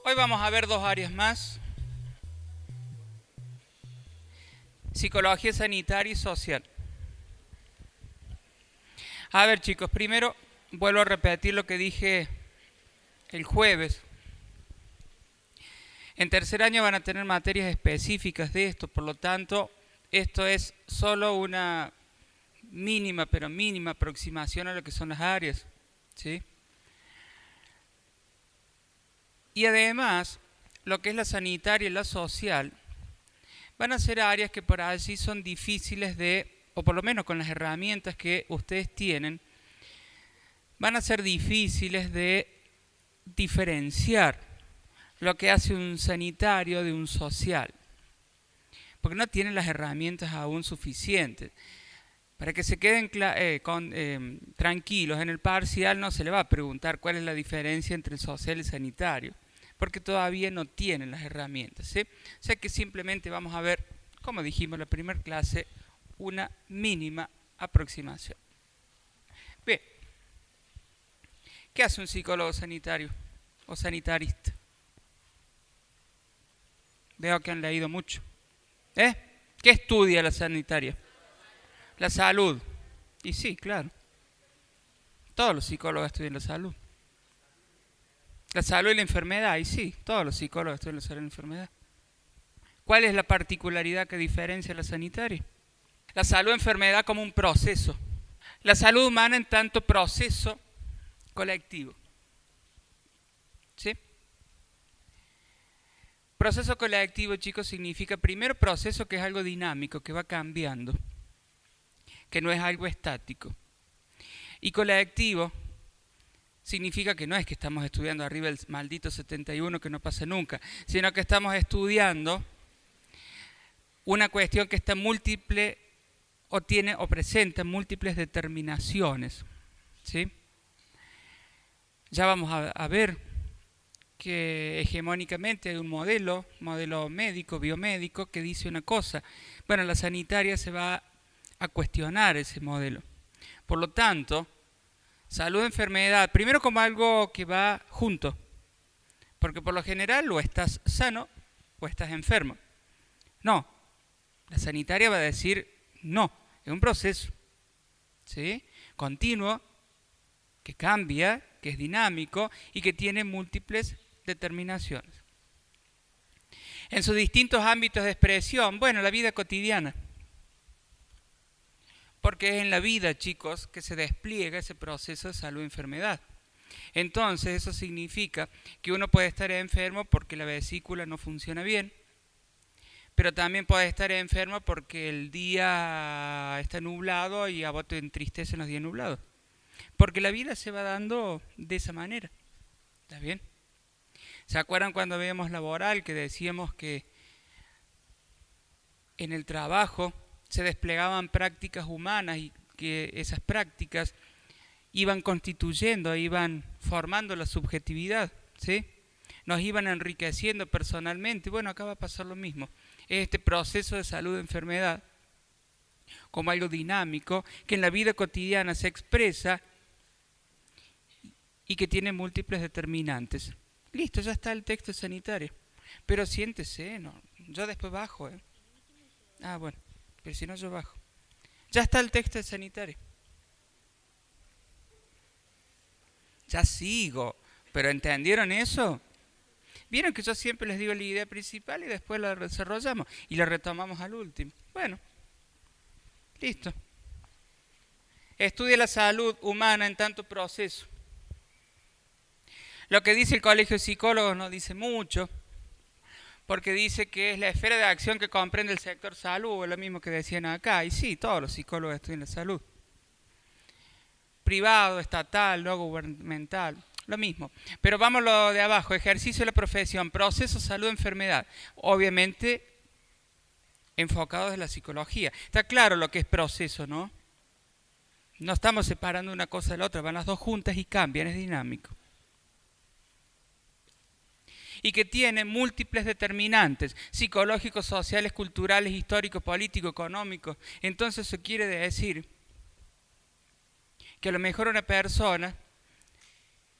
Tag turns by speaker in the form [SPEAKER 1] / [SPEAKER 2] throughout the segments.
[SPEAKER 1] Hoy vamos a ver dos áreas más: psicología sanitaria y social. A ver, chicos, primero vuelvo a repetir lo que dije el jueves. En tercer año van a tener materias específicas de esto, por lo tanto, esto es solo una mínima, pero mínima aproximación a lo que son las áreas, ¿sí? Y además, lo que es la sanitaria y la social, van a ser áreas que por allí son difíciles de, o por lo menos con las herramientas que ustedes tienen, van a ser difíciles de diferenciar lo que hace un sanitario de un social, porque no tienen las herramientas aún suficientes. Para que se queden tranquilos, en el parcial no se le va a preguntar cuál es la diferencia entre el social y el sanitario, porque todavía no tienen las herramientas, ¿sí? O sea que simplemente vamos a ver, como dijimos en la primera clase, una mínima aproximación. Bien, ¿qué hace un psicólogo sanitario o sanitarista? Veo que han leído mucho. ¿Qué estudia la sanitaria? La salud. Y sí, claro. Todos los psicólogos estudian la salud. La salud y la enfermedad. Y sí, todos los psicólogos estudian la salud y la enfermedad. ¿Cuál es la particularidad que diferencia la sanitaria? La salud y enfermedad como un proceso. La salud humana en tanto proceso colectivo. ¿Sí? Proceso colectivo, chicos, significa primero proceso que es algo dinámico, que va cambiando, que no es algo estático. Y colectivo significa que no es que estamos estudiando arriba el maldito 71 que no pasa nunca, sino que estamos estudiando una cuestión que está múltiple o tiene o presenta múltiples determinaciones, ¿sí? Ya vamos a ver que hegemónicamente hay un modelo médico, biomédico, que dice una cosa. Bueno, la sanitaria se va a cuestionar ese modelo. Por lo tanto, salud, enfermedad, primero como algo que va junto, porque por lo general o estás sano o estás enfermo. No, la sanitaria va a decir no, es un proceso, ¿sí? Continuo, que cambia, que es dinámico y que tiene múltiples determinaciones. En sus distintos ámbitos de expresión, bueno, la vida cotidiana. Porque es en la vida, chicos, que se despliega ese proceso de salud-enfermedad. Entonces, eso significa que uno puede estar enfermo porque la vesícula no funciona bien, pero también puede estar enfermo porque el día está nublado y a vos te entristecen los días nublados. Porque la vida se va dando de esa manera. ¿Está bien? ¿Se acuerdan cuando veíamos laboral que decíamos que en el trabajo se desplegaban prácticas humanas y que esas prácticas iban constituyendo, iban formando la subjetividad, ¿sí? Nos iban enriqueciendo personalmente? Bueno, acá va a pasar lo mismo. Este proceso de salud-enfermedad como algo dinámico que en la vida cotidiana se expresa y que tiene múltiples determinantes. Listo, ya está el texto sanitario. Pero siéntese, no, yo después bajo. Ah, bueno, pero si no yo bajo. Ya está el texto sanitario. Ya sigo, pero ¿entendieron eso? Vieron que yo siempre les digo la idea principal y después la desarrollamos y la retomamos al último. Bueno, listo. Estudia la salud humana en tanto proceso. Lo que dice el Colegio de Psicólogos no dice mucho, porque dice que es la esfera de acción que comprende el sector salud, es lo mismo que decían acá. Y sí, todos los psicólogos estudian la salud. Privado, estatal, no gubernamental, lo mismo. Pero vamos lo de abajo: ejercicio de la profesión, proceso, salud, enfermedad. Obviamente enfocados en la psicología. Está claro lo que es proceso, ¿no? No estamos separando una cosa de la otra, van las dos juntas y cambian, es dinámico. Y que tiene múltiples determinantes psicológicos, sociales, culturales, históricos, políticos, económicos. Entonces eso quiere decir que a lo mejor una persona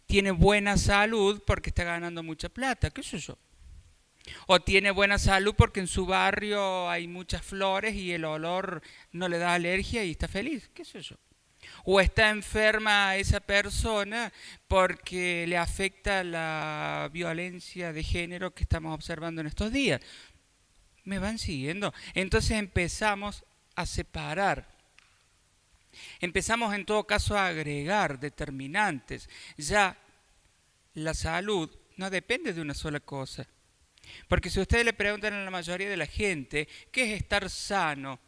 [SPEAKER 1] tiene buena salud porque está ganando mucha plata, qué sé yo. O tiene buena salud porque en su barrio hay muchas flores y el olor no le da alergia y está feliz, qué sé yo. O está enferma esa persona porque le afecta la violencia de género que estamos observando en estos días. ¿Me van siguiendo? Entonces empezamos a separar. Empezamos en todo caso a agregar determinantes. Ya la salud no depende de una sola cosa. Porque si ustedes le preguntan a la mayoría de la gente, ¿qué es estar sano?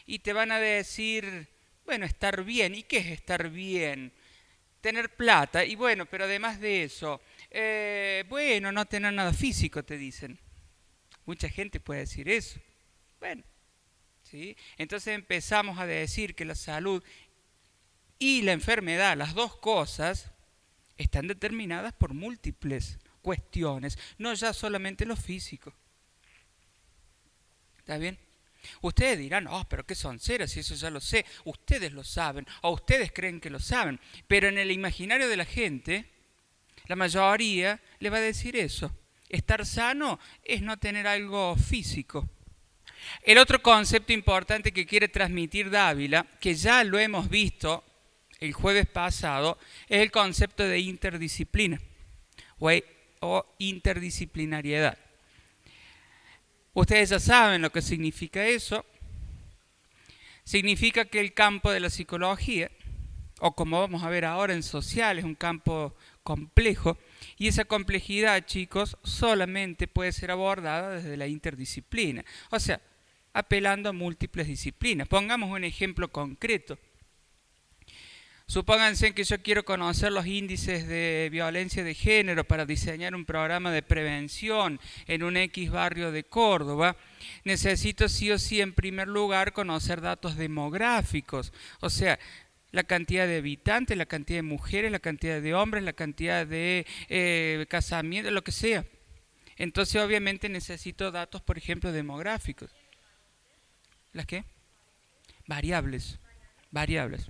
[SPEAKER 1] Y te van a decir, bueno, estar bien. ¿Y qué es estar bien? Tener plata. Y bueno, pero además de eso, bueno, no tener nada físico, te dicen. Mucha gente puede decir eso. Bueno, ¿sí? Entonces empezamos a decir que la salud y la enfermedad, las dos cosas, están determinadas por múltiples cuestiones, no ya solamente lo físico. ¿Está bien? Ustedes dirán, oh, pero qué sonceras, si eso ya lo sé. Ustedes lo saben, o ustedes creen que lo saben. Pero en el imaginario de la gente, la mayoría le va a decir eso. Estar sano es no tener algo físico. El otro concepto importante que quiere transmitir Dávila, que ya lo hemos visto el jueves pasado, es el concepto de interdisciplina o interdisciplinariedad. Ustedes ya saben lo que significa eso. Significa que el campo de la psicología, o como vamos a ver ahora en social, es un campo complejo, y esa complejidad, chicos, solamente puede ser abordada desde la interdisciplina, o sea, apelando a múltiples disciplinas. Pongamos un ejemplo concreto. Supónganse que yo quiero conocer los índices de violencia de género para diseñar un programa de prevención en un X barrio de Córdoba. Necesito sí o sí, en primer lugar, conocer datos demográficos, o sea, la cantidad de habitantes, la cantidad de mujeres, la cantidad de hombres, la cantidad de casamientos, lo que sea. Entonces, obviamente, necesito datos, por ejemplo, demográficos. ¿Las qué? Variables. Variables.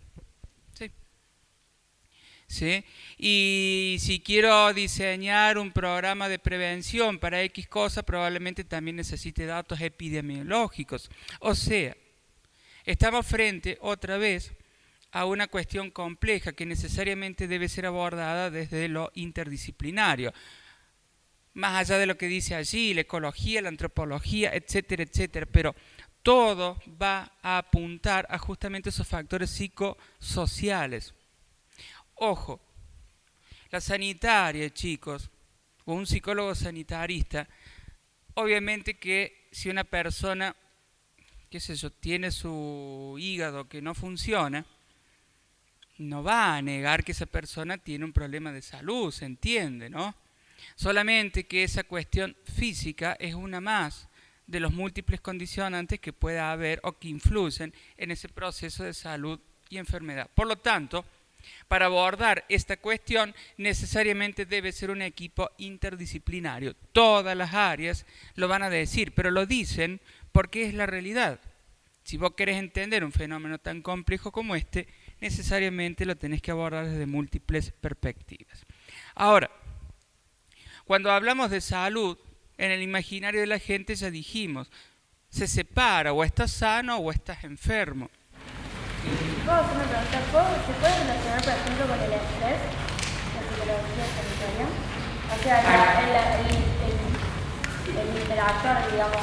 [SPEAKER 1] Sí. ¿Sí? Y si quiero diseñar un programa de prevención para X cosa, probablemente también necesite datos epidemiológicos. O sea, estamos frente, otra vez, a una cuestión compleja que necesariamente debe ser abordada desde lo interdisciplinario. Más allá de lo que dice allí, la ecología, la antropología, etcétera, etcétera. Pero todo va a apuntar a justamente esos factores psicosociales. Ojo, la sanitaria, chicos, o un psicólogo sanitarista, obviamente que si una persona, qué sé yo, tiene su hígado que no funciona, no va a negar que esa persona tiene un problema de salud, se entiende, ¿no? Solamente que esa cuestión física es una más de los múltiples condicionantes que pueda haber o que influyen en ese proceso de salud y enfermedad. Por lo tanto, para abordar esta cuestión necesariamente debe ser un equipo interdisciplinario. Todas las áreas lo van a decir, pero lo dicen porque es la realidad. Si vos querés entender un fenómeno tan complejo como este, necesariamente lo tenés que abordar desde múltiples perspectivas. Ahora, cuando hablamos de salud, en el imaginario de la gente ya dijimos, se separa, o estás sano o estás enfermo.
[SPEAKER 2] ¿Puedo hacer una pregunta? ¿Se puede relacionar, por ejemplo, con el estrés, la psicología sanitaria? O sea, el interactuar, digamos,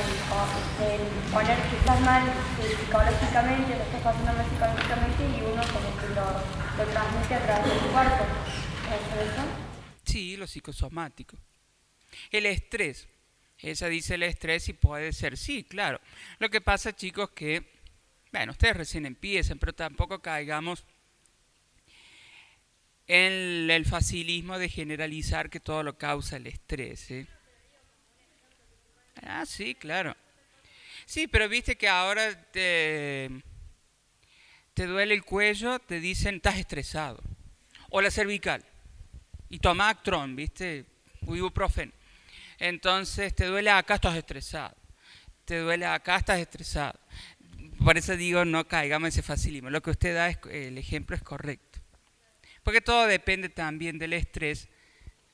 [SPEAKER 2] el poner que estás mal psicológicamente, lo estás pasando mal psicológicamente y uno como que lo transmite a través del cuerpo. ¿Es eso?
[SPEAKER 1] Sí, lo psicosomático. El estrés. Ella dice el estrés y puede ser, sí, claro. Lo que pasa, chicos, que, bueno, ustedes recién empiezan, pero tampoco caigamos en el facilismo de generalizar que todo lo causa el estrés, ¿eh? Ah, sí, claro. Sí, pero viste que ahora te duele el cuello, te dicen, estás estresado. O la cervical. Y toma Actron, viste, ibuprofeno. Entonces, te duele acá, estás estresado. Te duele acá, estás estresado. Por eso digo, no caigamos en ese facilismo. Lo que usted da, el ejemplo es correcto. Porque todo depende también del estrés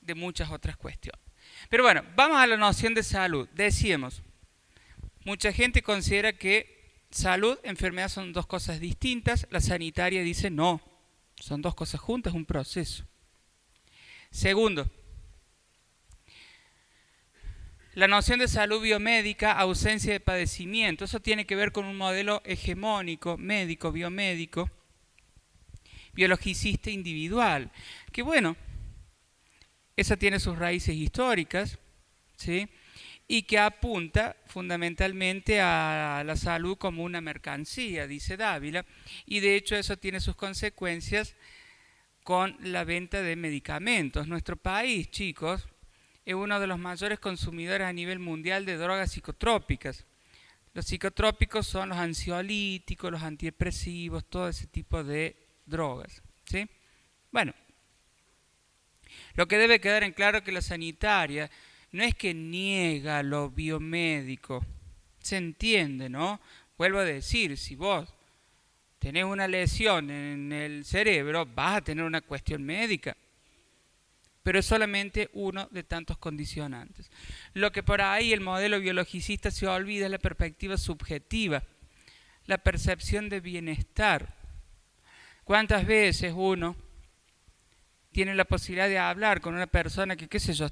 [SPEAKER 1] de muchas otras cuestiones. Pero bueno, vamos a la noción de salud. Decíamos, mucha gente considera que salud, enfermedad son dos cosas distintas. La sanitaria dice no, son dos cosas juntas, un proceso. Segundo, la noción de salud biomédica, ausencia de padecimiento. Eso tiene que ver con un modelo hegemónico, médico, biomédico, biologicista individual. Que bueno, esa tiene sus raíces históricas, ¿sí? Y que apunta fundamentalmente a la salud como una mercancía, dice Dávila, y de hecho eso tiene sus consecuencias con la venta de medicamentos. Nuestro país, chicos, es uno de los mayores consumidores a nivel mundial de drogas psicotrópicas. Los psicotrópicos son los ansiolíticos, los antidepresivos, todo ese tipo de drogas, ¿sí? Bueno, lo que debe quedar en claro es que la sanitaria no es que niega lo biomédico, se entiende, ¿no? Vuelvo a decir, si vos tenés una lesión en el cerebro, vas a tener una cuestión médica, pero es solamente uno de tantos condicionantes. Lo que por ahí el modelo biologicista se olvida es la perspectiva subjetiva, la percepción de bienestar. ¿Cuántas veces uno tiene la posibilidad de hablar con una persona que, qué sé yo,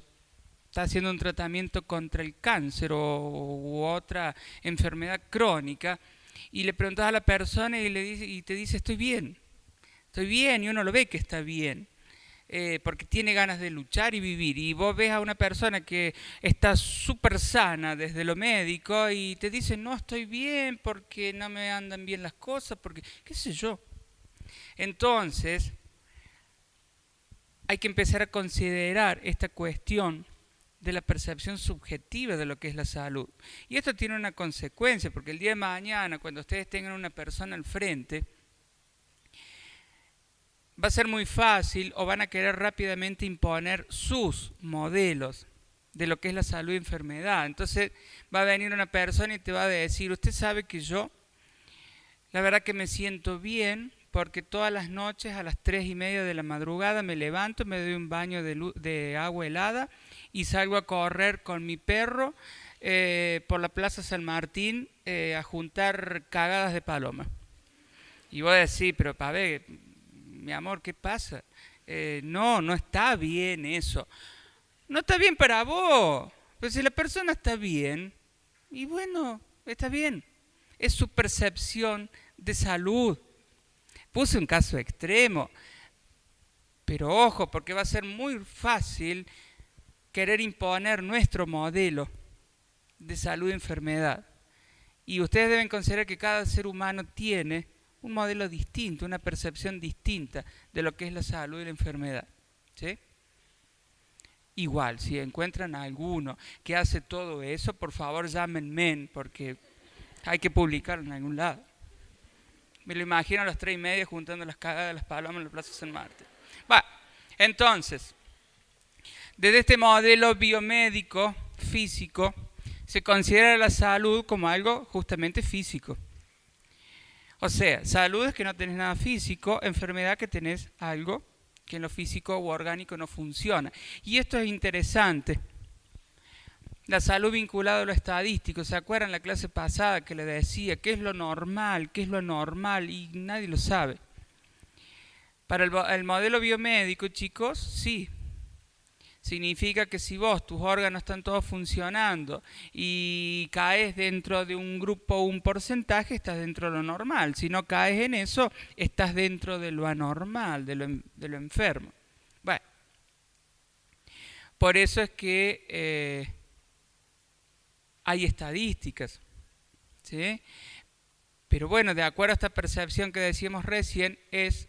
[SPEAKER 1] está haciendo un tratamiento contra el cáncer u otra enfermedad crónica, y le preguntas a la persona y te dice estoy bien, y uno lo ve que está bien, porque tiene ganas de luchar y vivir, y vos ves a una persona que está súper sana desde lo médico y te dice no estoy bien porque no me andan bien las cosas, porque qué sé yo. Entonces hay que empezar a considerar esta cuestión de la percepción subjetiva de lo que es la salud. Y esto tiene una consecuencia, porque el día de mañana, cuando ustedes tengan una persona al frente, va a ser muy fácil o van a querer rápidamente imponer sus modelos de lo que es la salud y enfermedad. Entonces va a venir una persona y te va a decir, usted sabe que yo, la verdad que me siento bien, porque todas las noches a las 3:30 de la madrugada me levanto, me doy un baño de agua helada y salgo a correr con mi perro por la Plaza San Martín a juntar cagadas de paloma. Y vos decís, pero Pavé, mi amor, ¿qué pasa? No está bien eso. No está bien para vos. Pero si la persona está bien, y bueno, está bien. Es su percepción de salud. Puse un caso extremo, pero ojo, porque va a ser muy fácil querer imponer nuestro modelo de salud y enfermedad. Y ustedes deben considerar que cada ser humano tiene un modelo distinto, una percepción distinta de lo que es la salud y la enfermedad, ¿sí? Igual, si encuentran a alguno que hace todo eso, por favor llámenme, porque hay que publicarlo en algún lado. Me lo imagino a las 3:30 juntando las cagadas de las palomas en la Plaza San Martín. Entonces, desde este modelo biomédico, físico, se considera la salud como algo justamente físico. O sea, salud es que no tenés nada físico, enfermedad que tenés algo que en lo físico u orgánico no funciona. Y esto es interesante. La salud vinculada a lo estadístico. ¿Se acuerdan la clase pasada que le decía qué es lo normal, qué es lo anormal? Y nadie lo sabe. Para el modelo biomédico, chicos, sí. Significa que si vos, tus órganos están todos funcionando y caes dentro de un grupo o un porcentaje, estás dentro de lo normal. Si no caes en eso, estás dentro de lo anormal, de lo enfermo. Bueno, por eso es que hay estadísticas, ¿sí? Pero bueno, de acuerdo a esta percepción que decíamos recién, es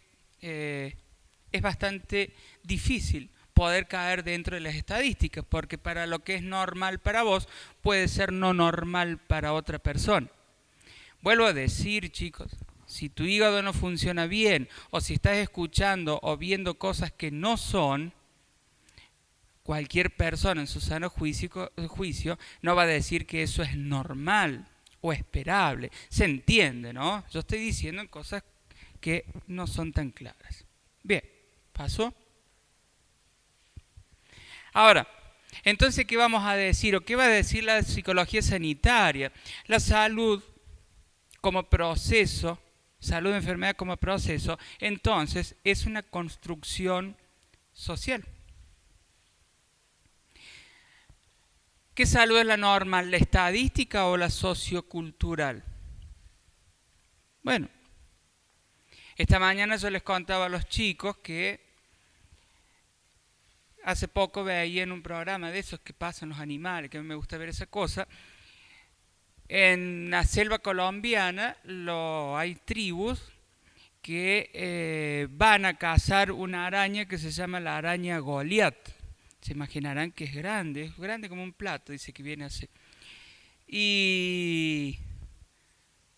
[SPEAKER 1] bastante difícil poder caer dentro de las estadísticas, porque para lo que es normal para vos, puede ser no normal para otra persona. Vuelvo a decir, chicos, si tu hígado no funciona bien, o si estás escuchando o viendo cosas que no son, cualquier persona en su sano juicio no va a decir que eso es normal o esperable. Se entiende, ¿no? Yo estoy diciendo cosas que no son tan claras. Bien, ¿pasó? Ahora, entonces, ¿qué vamos a decir? ¿O qué va a decir la psicología sanitaria? La salud como proceso, salud de enfermedad como proceso, entonces es una construcción social. ¿Qué salud es la normal? ¿La estadística o la sociocultural? Bueno, esta mañana yo les contaba a los chicos que hace poco veía en un programa de esos que pasan los animales, que a mí me gusta ver esa cosa. En la selva colombiana hay tribus que van a cazar una araña que se llama la araña Goliat. Se imaginarán que es grande como un plato, dice que viene así. Y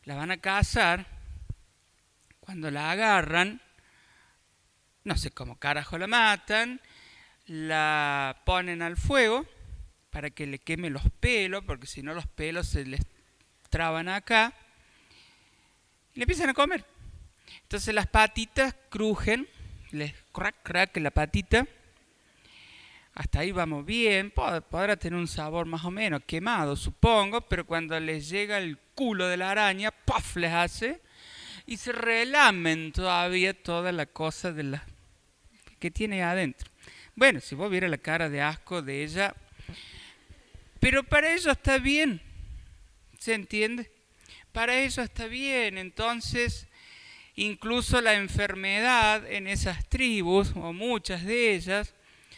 [SPEAKER 1] la van a cazar. Cuando la agarran, no sé cómo carajo la matan, la ponen al fuego para que le queme los pelos, porque si no los pelos se les traban acá, y le empiezan a comer. Entonces las patitas crujen, les crack la patita. Hasta ahí vamos bien, podrá tener un sabor más o menos quemado, supongo, pero cuando les llega el culo de la araña, ¡puff!, les hace, y se relamen todavía toda la cosa que tiene adentro. Bueno, si vos vieras la cara de asco de ella, pero para ello está bien, ¿se entiende? Para ello está bien, entonces incluso la enfermedad en esas tribus, o muchas de ellas,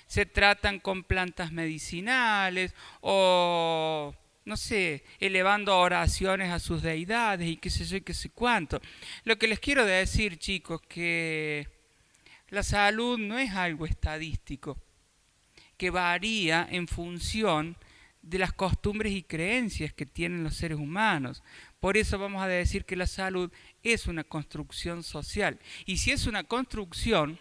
[SPEAKER 1] se tratan con plantas medicinales o, no sé, elevando oraciones a sus deidades y qué sé yo y qué sé cuánto. Lo que les quiero decir, chicos, que la salud no es algo estadístico, que varía en función de las costumbres y creencias que tienen los seres humanos. Por eso vamos a decir que la salud es una construcción social. Y si es una construcción,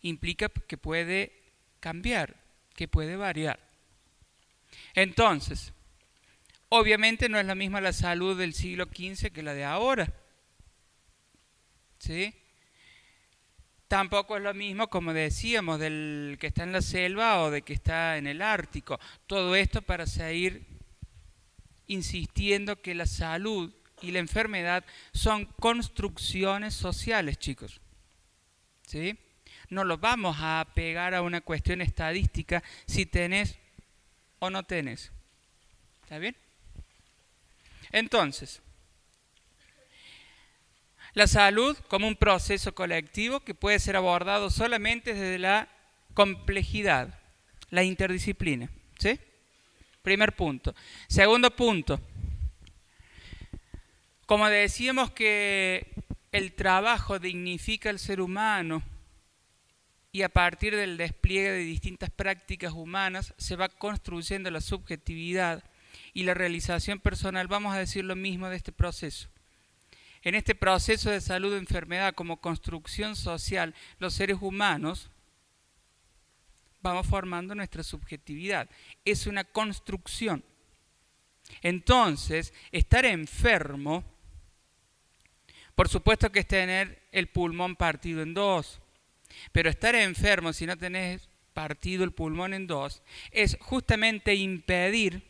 [SPEAKER 1] implica que puede cambiar, que puede variar. Entonces, obviamente no es la misma la salud del siglo XV que la de ahora, ¿sí? Tampoco es lo mismo, como decíamos, del que está en la selva o de que está en el Ártico. Todo esto para seguir insistiendo que la salud y la enfermedad son construcciones sociales, chicos, ¿sí? No lo vamos a pegar a una cuestión estadística si tenés o no tenés. ¿Está bien? Entonces, la salud como un proceso colectivo que puede ser abordado solamente desde la complejidad, la interdisciplina. ¿Sí? Primer punto. Segundo punto. Como decíamos que el trabajo dignifica al ser humano y a partir del despliegue de distintas prácticas humanas se va construyendo la subjetividad y la realización personal, vamos a decir lo mismo de este proceso. En este proceso de salud o enfermedad como construcción social, los seres humanos vamos formando nuestra subjetividad. Es una construcción. Entonces, estar enfermo, por supuesto que es tener el pulmón partido en dos, pero estar enfermo si no tenés partido el pulmón en dos, es justamente impedir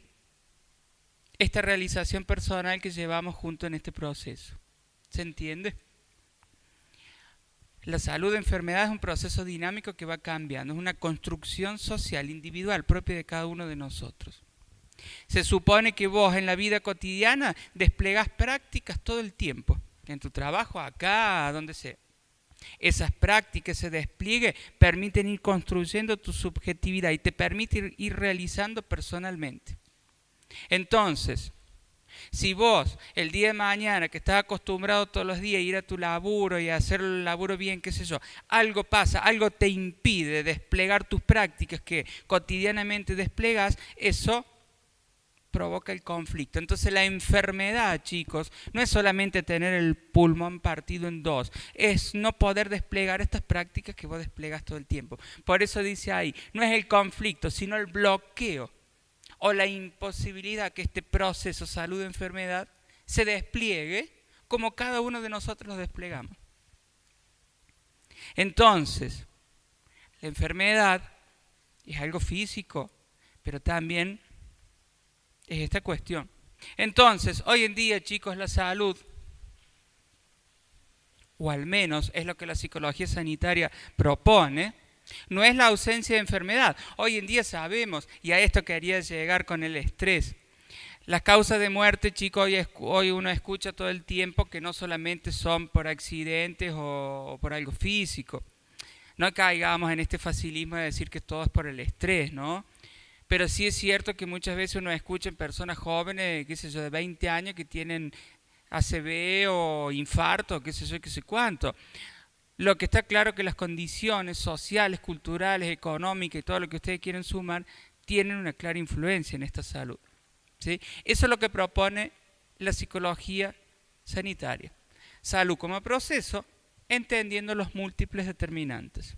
[SPEAKER 1] esta realización personal que llevamos junto en este proceso. ¿Se entiende? La salud de enfermedad es un proceso dinámico que va cambiando, es una construcción social, individual, propia de cada uno de nosotros. Se supone que vos en la vida cotidiana desplegás prácticas todo el tiempo, en tu trabajo, acá, donde sea. Esas prácticas, ese despliegue, permiten ir construyendo tu subjetividad y te permiten ir realizando personalmente. Entonces, si vos el día de mañana que estás acostumbrado todos los días a ir a tu laburo y a hacer el laburo bien, qué sé yo, algo pasa, algo te impide desplegar tus prácticas que cotidianamente desplegas, eso provoca el conflicto. Entonces la enfermedad, chicos, no es solamente tener el pulmón partido en dos, es no poder desplegar estas prácticas que vos desplegas todo el tiempo. Por eso dice ahí, no es el conflicto, sino el bloqueo o la imposibilidad que este proceso salud-enfermedad se despliegue como cada uno de nosotros lo desplegamos. Entonces, la enfermedad es algo físico, pero también es esta cuestión. Entonces, hoy en día, chicos, la salud, o al menos es lo que la psicología sanitaria propone, no es la ausencia de enfermedad. Hoy en día sabemos, y a esto quería llegar con el estrés, las causas de muerte, chicos, hoy uno escucha todo el tiempo que no solamente son por accidentes o por algo físico. No caigamos en este facilismo de decir que todo es por el estrés, ¿no? Pero sí es cierto que muchas veces uno escucha en personas jóvenes, qué sé yo, de 20 años que tienen ACV o infarto, qué sé yo, qué sé cuánto. Lo que está claro que las condiciones sociales, culturales, económicas y todo lo que ustedes quieren sumar tienen una clara influencia en esta salud. ¿Sí? Eso es lo que propone la psicología sanitaria. Salud como proceso, entendiendo los múltiples determinantes.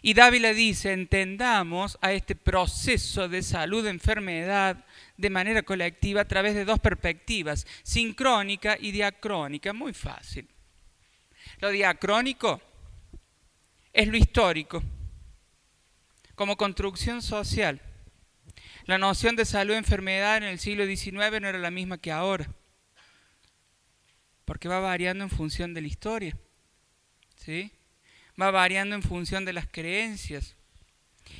[SPEAKER 1] Y Dávila dice, entendamos a este proceso de salud-enfermedad de manera colectiva a través de dos perspectivas, sincrónica y diacrónica. Muy fácil. Lo diacrónico es lo histórico, como construcción social. La noción de salud-enfermedad en el siglo XIX no era la misma que ahora, porque va variando en función de la historia, ¿sí? Va variando en función de las creencias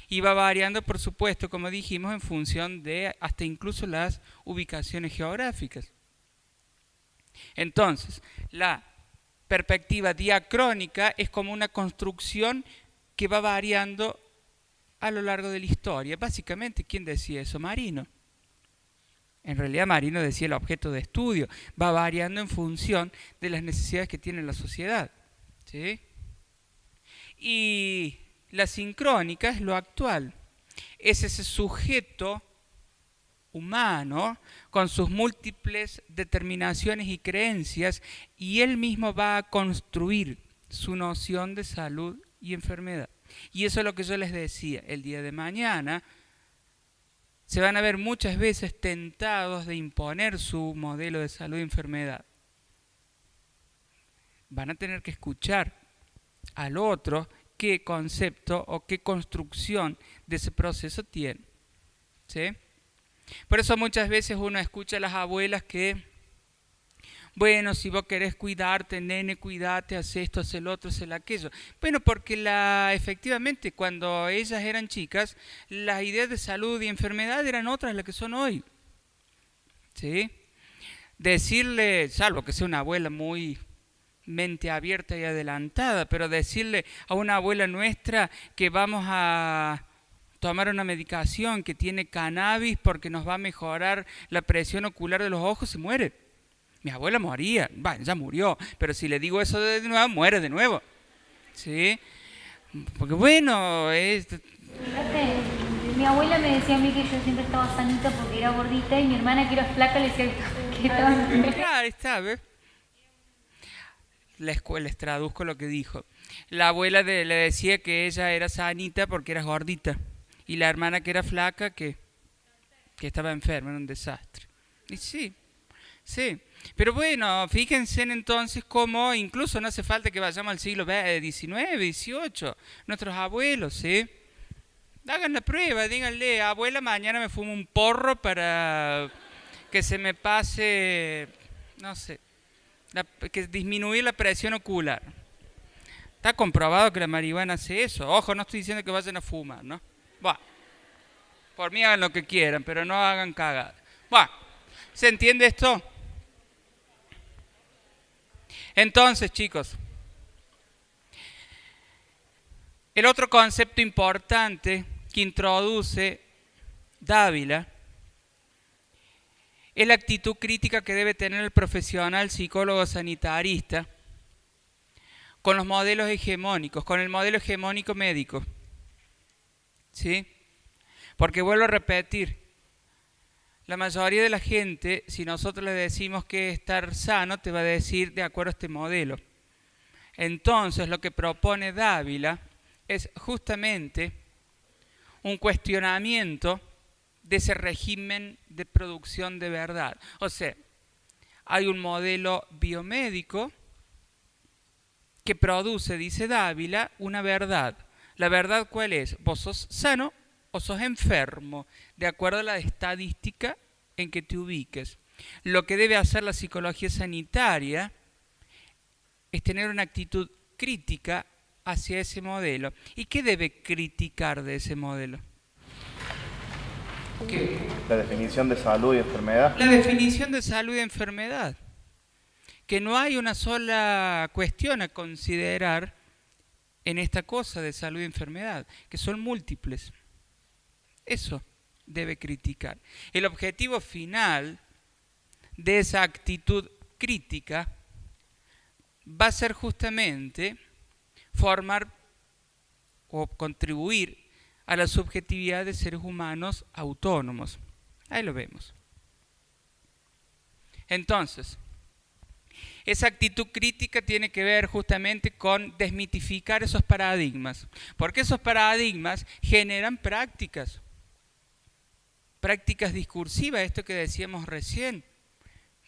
[SPEAKER 1] y va variando, por supuesto, como dijimos, en función de hasta incluso las ubicaciones geográficas. Entonces, la perspectiva diacrónica es como una construcción que va variando a lo largo de la historia. Básicamente, ¿quién decía eso? Marino. En realidad Marino decía el objeto de estudio. Va variando en función de las necesidades que tiene la sociedad, ¿sí? Y la sincrónica es lo actual. Es ese sujeto humano con sus múltiples determinaciones y creencias y él mismo va a construir su noción de salud y enfermedad. Y eso es lo que yo les decía, el día de mañana se van a ver muchas veces tentados de imponer su modelo de salud y enfermedad. Van a tener que escuchar al otro qué concepto o qué construcción de ese proceso tiene, ¿sí? Por eso muchas veces uno escucha a las abuelas que, bueno, si vos querés cuidarte, nene, cuidate, haz esto, haz el otro, haz el aquello. Bueno, porque efectivamente cuando ellas eran chicas, las ideas de salud y enfermedad eran otras las que son hoy, ¿sí? Decirle, salvo que sea una abuela muy mente abierta y adelantada, pero decirle a una abuela nuestra que vamos a tomar una medicación que tiene cannabis porque nos va a mejorar la presión ocular de los ojos, se muere. Mi abuela moría, bueno, ya murió, pero si le digo eso de nuevo, muere de nuevo, ¿sí? Porque bueno,
[SPEAKER 3] Fíjate, mi abuela me decía a mí que yo siempre estaba sanita porque era gordita y mi hermana que era flaca le decía que estaba enferma.
[SPEAKER 1] Claro, está, ¿ves? Les traduzco lo que dijo. La abuela le decía que ella era sanita porque era gordita y la hermana que era flaca que estaba enferma, era un desastre. Y sí, sí. Pero bueno, fíjense entonces cómo incluso no hace falta que vayamos al siglo XIX, XVIII, nuestros abuelos, ¿sí? Hagan la prueba, díganle, abuela, mañana me fumo un porro para que se me pase, no sé, que disminuir la presión ocular. Está comprobado que la marihuana hace eso. Ojo, no estoy diciendo que vayan a fumar, ¿no? Bueno, por mí hagan lo que quieran, pero no hagan cagada. Bueno, ¿se entiende esto? Entonces, chicos, el otro concepto importante que introduce Dávila es la actitud crítica que debe tener el profesional psicólogo sanitarista con los modelos hegemónicos, con el modelo hegemónico médico, ¿sí? Porque vuelvo a repetir, la mayoría de la gente, si nosotros le decimos que estar sano, te va a decir de acuerdo a este modelo. Entonces, lo que propone Dávila es justamente un cuestionamiento de ese régimen de producción de verdad. O sea, hay un modelo biomédico que produce, dice Dávila, una verdad. La verdad, ¿cuál es? ¿Vos sos sano o sos enfermo? De acuerdo a la estadística en que te ubiques. Lo que debe hacer la psicología sanitaria es tener una actitud crítica hacia ese modelo. ¿Y qué debe criticar de ese modelo? ¿Qué?
[SPEAKER 4] La definición de salud y enfermedad.
[SPEAKER 1] La definición de salud y enfermedad. Que no hay una sola cuestión a considerar en esta cosa de salud y enfermedad, que son múltiples. Eso debe criticar. El objetivo final de esa actitud crítica va a ser justamente formar o contribuir a la subjetividad de seres humanos autónomos. Ahí lo vemos. Entonces, esa actitud crítica tiene que ver justamente con desmitificar esos paradigmas, porque esos paradigmas generan prácticas discursivas, esto que decíamos recién.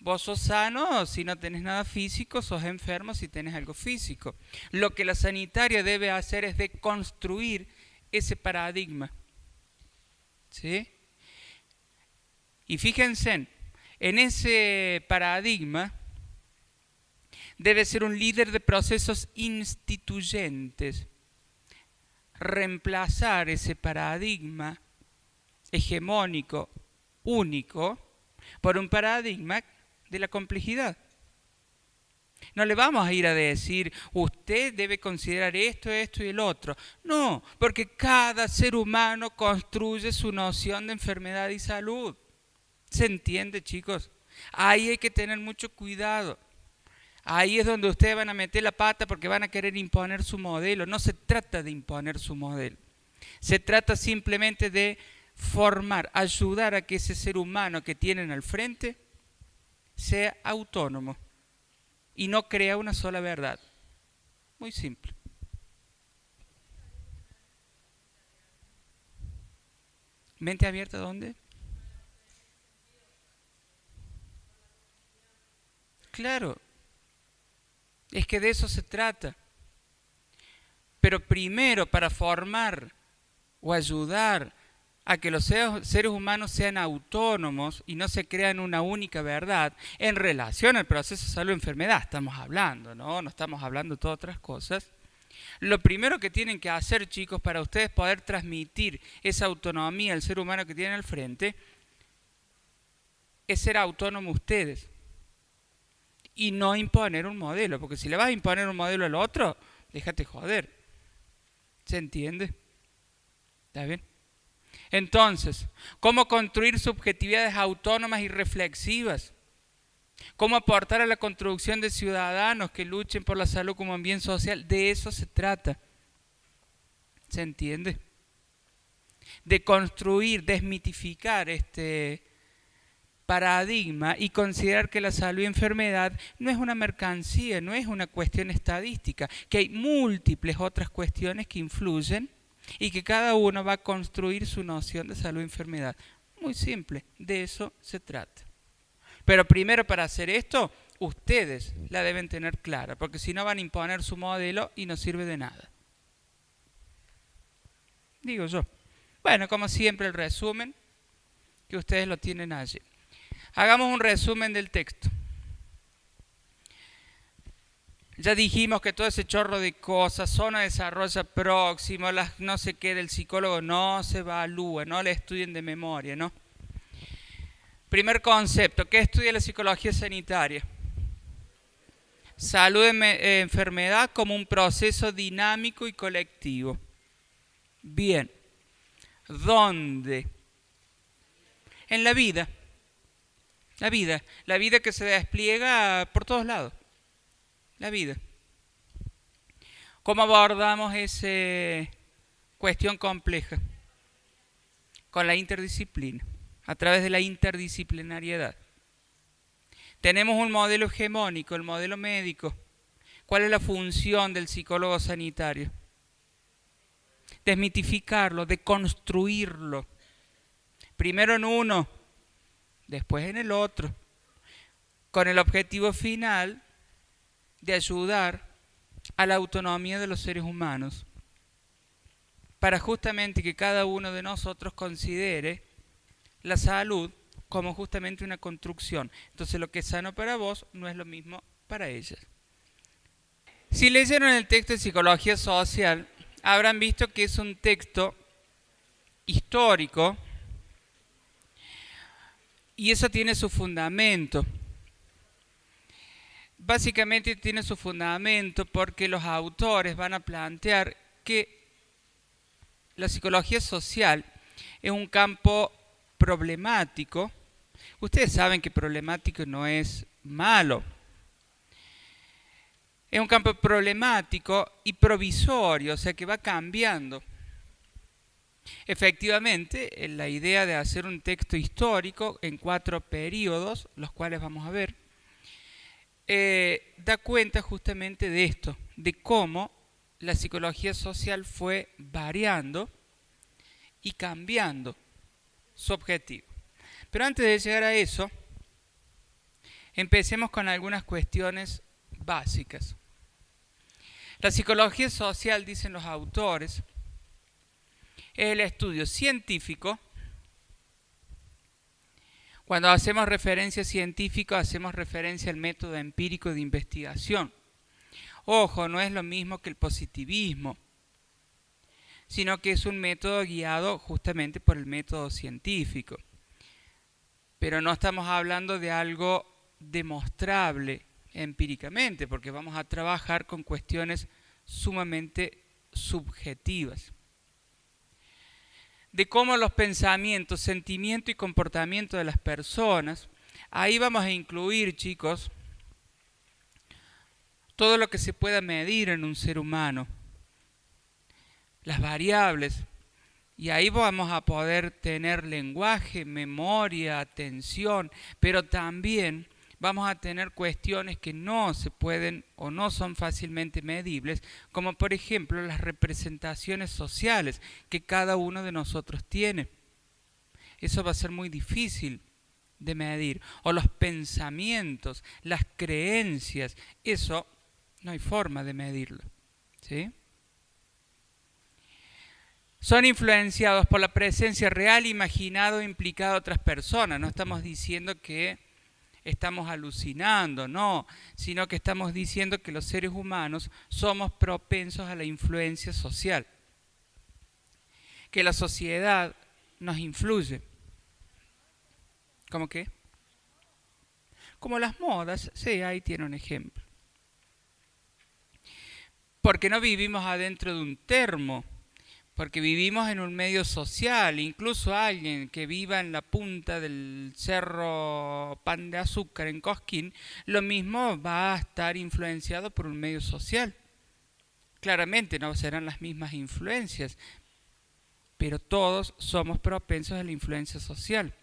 [SPEAKER 1] Vos sos sano si no tenés nada físico, sos enfermo si tenés algo físico. Lo que la sanitaria debe hacer es deconstruir ese paradigma. ¿Sí? Y fíjense, en ese paradigma debe ser un líder de procesos instituyentes, reemplazar ese paradigma hegemónico, único, por un paradigma de la complejidad. No le vamos a ir a decir, usted debe considerar esto, esto y el otro. No, porque cada ser humano construye su noción de enfermedad y salud. ¿Se entiende, chicos? Ahí hay que tener mucho cuidado. Ahí es donde ustedes van a meter la pata porque van a querer imponer su modelo. No se trata de imponer su modelo. Se trata simplemente de formar, ayudar a que ese ser humano que tienen al frente sea autónomo y no crea una sola verdad. Muy simple. ¿Mente abierta dónde? Claro, es que de eso se trata. Pero primero, para formar o ayudar a que los seres humanos sean autónomos y no se crean una única verdad en relación al proceso de salud y enfermedad, estamos hablando, ¿no? No estamos hablando de todas otras cosas. Lo primero que tienen que hacer, chicos, para ustedes poder transmitir esa autonomía al ser humano que tienen al frente, es ser autónomos ustedes y no imponer un modelo, porque si le vas a imponer un modelo al otro, déjate joder. ¿Se entiende? ¿Está bien? Entonces, ¿cómo construir subjetividades autónomas y reflexivas? ¿Cómo aportar a la construcción de ciudadanos que luchen por la salud como un bien social? De eso se trata. ¿Se entiende? De construir, desmitificar este paradigma y considerar que la salud y enfermedad no es una mercancía, no es una cuestión estadística, que hay múltiples otras cuestiones que influyen y que cada uno va a construir su noción de salud y enfermedad. Muy simple, de eso se trata. Pero primero, para hacer esto, ustedes la deben tener clara, porque si no van a imponer su modelo y no sirve de nada. Digo yo. Bueno, como siempre, el resumen, que ustedes lo tienen allí. Hagamos un resumen del texto. Ya dijimos que todo ese chorro de cosas, zona de desarrollo próximo, las no sé qué del psicólogo no se evalúa, no le estudien de memoria, ¿no? Primer concepto, ¿qué estudia la psicología sanitaria? Salud y enfermedad como un proceso dinámico y colectivo. Bien. ¿Dónde? En la vida. La vida que se despliega por todos lados. La vida. ¿Cómo abordamos esa cuestión compleja? Con la interdisciplina, a través de la interdisciplinariedad. Tenemos un modelo hegemónico, el modelo médico. ¿Cuál es la función del psicólogo sanitario? Desmitificarlo, deconstruirlo. Primero en uno, después en el otro, con el objetivo final de ayudar a la autonomía de los seres humanos. para justamente que cada uno de nosotros considere la salud como justamente una construcción. Entonces lo que es sano para vos no es lo mismo para ellas. Si leyeron el texto de Psicología Social, habrán visto que es un texto histórico y eso tiene su fundamento. Básicamente tiene su fundamento porque los autores van a plantear que la psicología social es un campo problemático. Ustedes saben que problemático no es malo. Es un campo problemático y provisorio, o sea que va cambiando. Efectivamente, la idea de hacer un texto histórico en 4 periodos, los cuales vamos a ver, da cuenta justamente de esto, de cómo la psicología social fue variando y cambiando su objetivo. Pero antes de llegar a eso, empecemos con algunas cuestiones básicas. La psicología social, dicen los autores, es el estudio científico. Cuando hacemos referencia a científico, hacemos referencia al método empírico de investigación. Ojo, no es lo mismo que el positivismo, sino que es un método guiado justamente por el método científico. Pero no estamos hablando de algo demostrable empíricamente, porque vamos a trabajar con cuestiones sumamente subjetivas. De cómo los pensamientos, sentimientos y comportamiento de las personas, ahí vamos a incluir, chicos, todo lo que se pueda medir en un ser humano, las variables, y ahí vamos a poder tener lenguaje, memoria, atención, pero también vamos a tener cuestiones que no se pueden o no son fácilmente medibles, como por ejemplo las representaciones sociales que cada uno de nosotros tiene. Eso va a ser muy difícil de medir. O los pensamientos, las creencias, eso no hay forma de medirlo, ¿sí? Son influenciados por la presencia real, imaginada o implicada de otras personas. No estamos diciendo que estamos alucinando, no, sino que estamos diciendo que los seres humanos somos propensos a la influencia social, que la sociedad nos influye. ¿Cómo qué? Como las modas, sí, ahí tiene un ejemplo. Porque no vivimos adentro de un termo, porque vivimos en un medio social. Incluso alguien que viva en la punta del cerro Pan de Azúcar en Cosquín, lo mismo va a estar influenciado por un medio social. Claramente no serán las mismas influencias, pero todos somos propensos a la influencia social.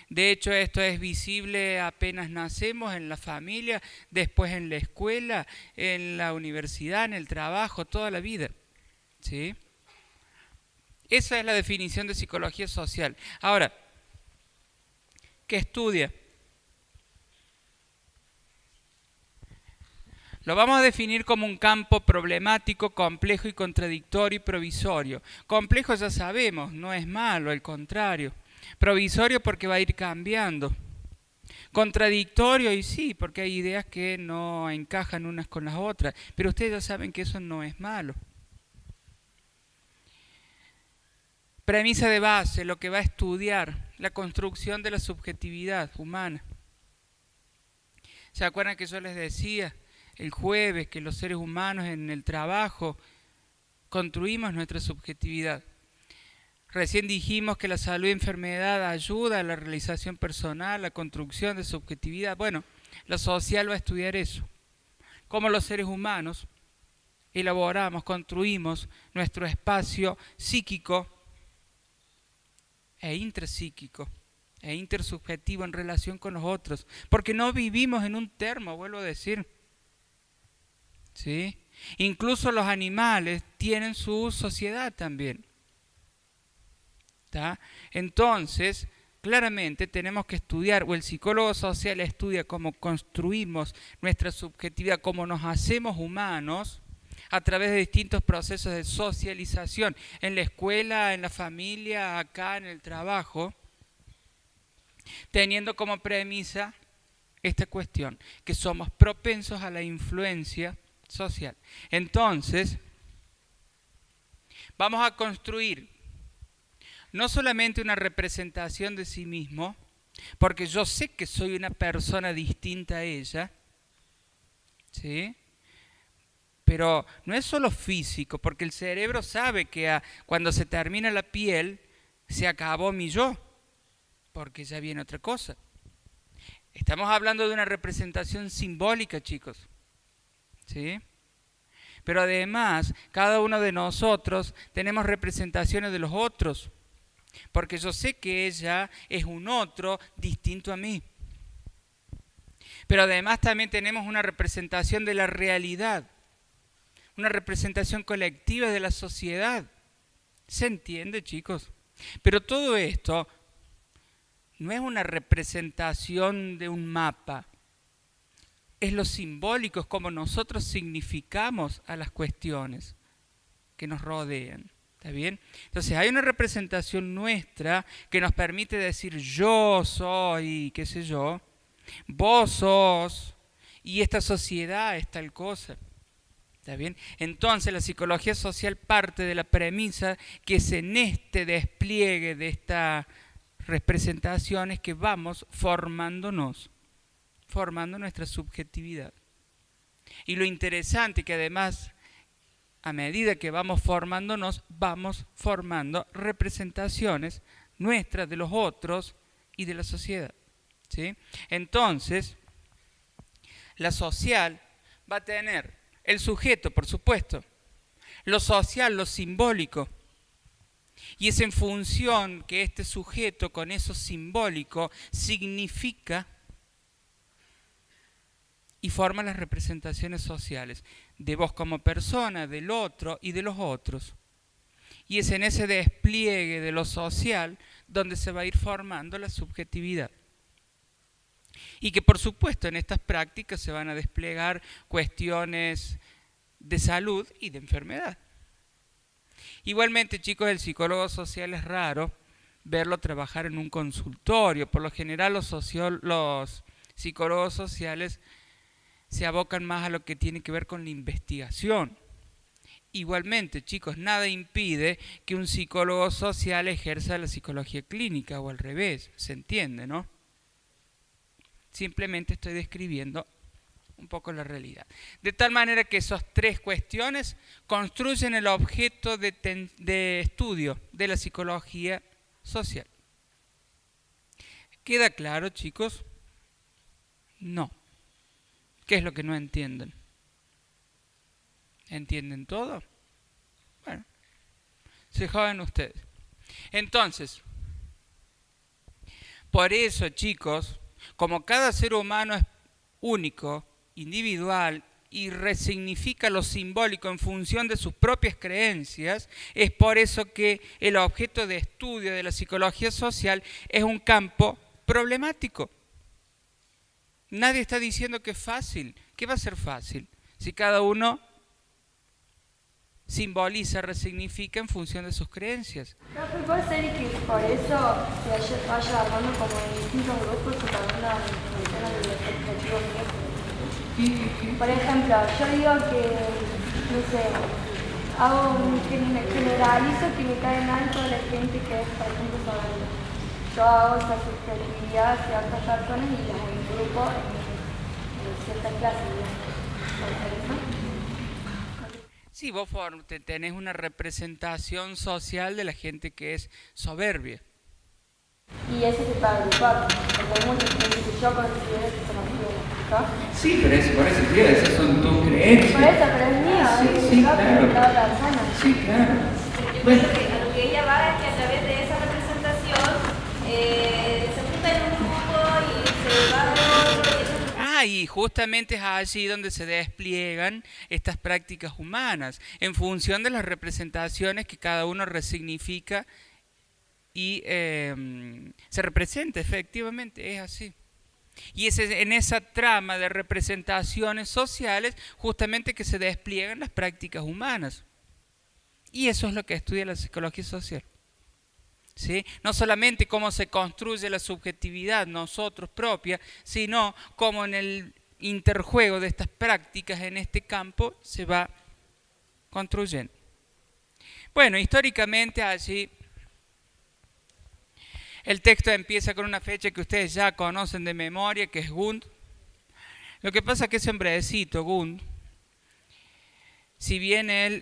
[SPEAKER 1] De hecho, esto es visible apenas nacemos en la familia, después en la escuela, en la universidad, en el trabajo, toda la vida, ¿sí? Esa es la definición de psicología social. Ahora, ¿qué estudia? Lo vamos a definir como un campo problemático, complejo y contradictorio y provisorio. Complejo ya sabemos, no es malo, al contrario. Provisorio porque va a ir cambiando. Contradictorio y sí, porque hay ideas que no encajan unas con las otras. Pero ustedes ya saben que eso no es malo. Premisa de base, lo que va a estudiar, la construcción de la subjetividad humana. ¿Se acuerdan que yo les decía el jueves que los seres humanos en el trabajo construimos nuestra subjetividad? Recién dijimos que la salud y enfermedad ayuda a la realización personal, la construcción de subjetividad. Bueno, la social va a estudiar eso. Cómo los seres humanos elaboramos, construimos nuestro espacio psíquico e intrapsíquico e intersubjetivo en relación con los otros, porque no vivimos en un termo, vuelvo a decir, ¿sí? Incluso los animales tienen su sociedad también, ¿tá? Entonces, claramente tenemos que estudiar, o el psicólogo social estudia cómo construimos nuestra subjetividad, cómo nos hacemos humanos, a través de distintos procesos de socialización, en la escuela, en la familia, acá en el trabajo, teniendo como premisa esta cuestión, que somos propensos a la influencia social. Entonces, vamos a construir no solamente una representación de sí mismo, porque yo sé que soy una persona distinta a ella, ¿sí? Pero no es solo físico, porque el cerebro sabe que cuando se termina la piel, se acabó mi yo, porque ya viene otra cosa. Estamos hablando de una representación simbólica, chicos, ¿sí? Pero además, cada uno de nosotros tenemos representaciones de los otros, porque yo sé que ella es un otro distinto a mí. Pero además también tenemos una representación de la realidad, una representación colectiva de la sociedad. ¿Se entiende, chicos? Pero todo esto no es una representación de un mapa, es lo simbólico, es como nosotros significamos a las cuestiones que nos rodean. ¿Está bien? Entonces hay una representación nuestra que nos permite decir yo soy, qué sé yo, vos sos, y esta sociedad es tal cosa. ¿Está bien? Entonces la psicología social parte de la premisa que es en este despliegue de estas representaciones que vamos formándonos, formando nuestra subjetividad. Y lo interesante que además, a medida que vamos formándonos, vamos formando representaciones nuestras de los otros y de la sociedad, ¿sí? Entonces, la social va a tener el sujeto, por supuesto, lo social, lo simbólico, y es en función que este sujeto con eso simbólico significa y forma las representaciones sociales de vos como persona, del otro y de los otros. Y es en ese despliegue de lo social donde se va a ir formando la subjetividad. Y que por supuesto en estas prácticas se van a desplegar cuestiones de salud y de enfermedad. Igualmente, chicos, el psicólogo social es raro verlo trabajar en un consultorio. Por lo general los psicólogos sociales se abocan más a lo que tiene que ver con la investigación. Igualmente, chicos, nada impide que un psicólogo social ejerza la psicología clínica o al revés, ¿se entiende, no? Simplemente estoy describiendo un poco la realidad. De tal manera que esas tres cuestiones construyen el objeto de estudio de la psicología social. ¿Queda claro, chicos? No. ¿Qué es lo que no entienden? ¿Entienden todo? Bueno, se joden ustedes. Entonces, por eso, chicos, como cada ser humano es único, individual y resignifica lo simbólico en función de sus propias creencias, es por eso que el objeto de estudio de la psicología social es un campo problemático. Nadie está diciendo que es fácil. ¿Qué va a ser fácil? Si cada uno simboliza, resignifica en función de sus creencias.
[SPEAKER 2] No, pero puede ser que por eso se vaya armando como en distintos grupos y cada uno funciona de los objetivos míos. Por ejemplo, yo digo que, no sé, generalizo que me cae mal toda la gente que es, por ejemplo, soberbia. Yo hago esa subjetividad hacia otras personas y las agrupo en ciertas clases, ¿no?
[SPEAKER 1] Sí, vos tenés una representación social de la gente que es soberbia.
[SPEAKER 2] Y eso se puede agrupar, porque hay muchos que yo considero que son así, ¿no?
[SPEAKER 1] Sí, pero por eso, tío, esas son tus creencias.
[SPEAKER 2] Por eso, pero es mío,
[SPEAKER 1] Sí,
[SPEAKER 2] yo
[SPEAKER 1] claro.
[SPEAKER 2] cada persona.
[SPEAKER 1] Sí, claro.
[SPEAKER 5] Yo pienso que a lo que ella va es que a través de esa representación se junta en un grupo y se va de otro y eso.
[SPEAKER 1] Y justamente es allí donde se despliegan estas prácticas humanas, en función de las representaciones que cada uno resignifica y se representa, efectivamente, es así. Y es en esa trama de representaciones sociales justamente que se despliegan las prácticas humanas. Y eso es lo que estudia la psicología social. ¿Sí? No solamente cómo se construye la subjetividad nosotros propia, sino cómo en el interjuego de estas prácticas en este campo se va construyendo. Bueno, históricamente allí el texto empieza con una fecha que ustedes ya conocen de memoria, que es Gund. Lo que pasa es que ese hombrecito, Gund, si bien él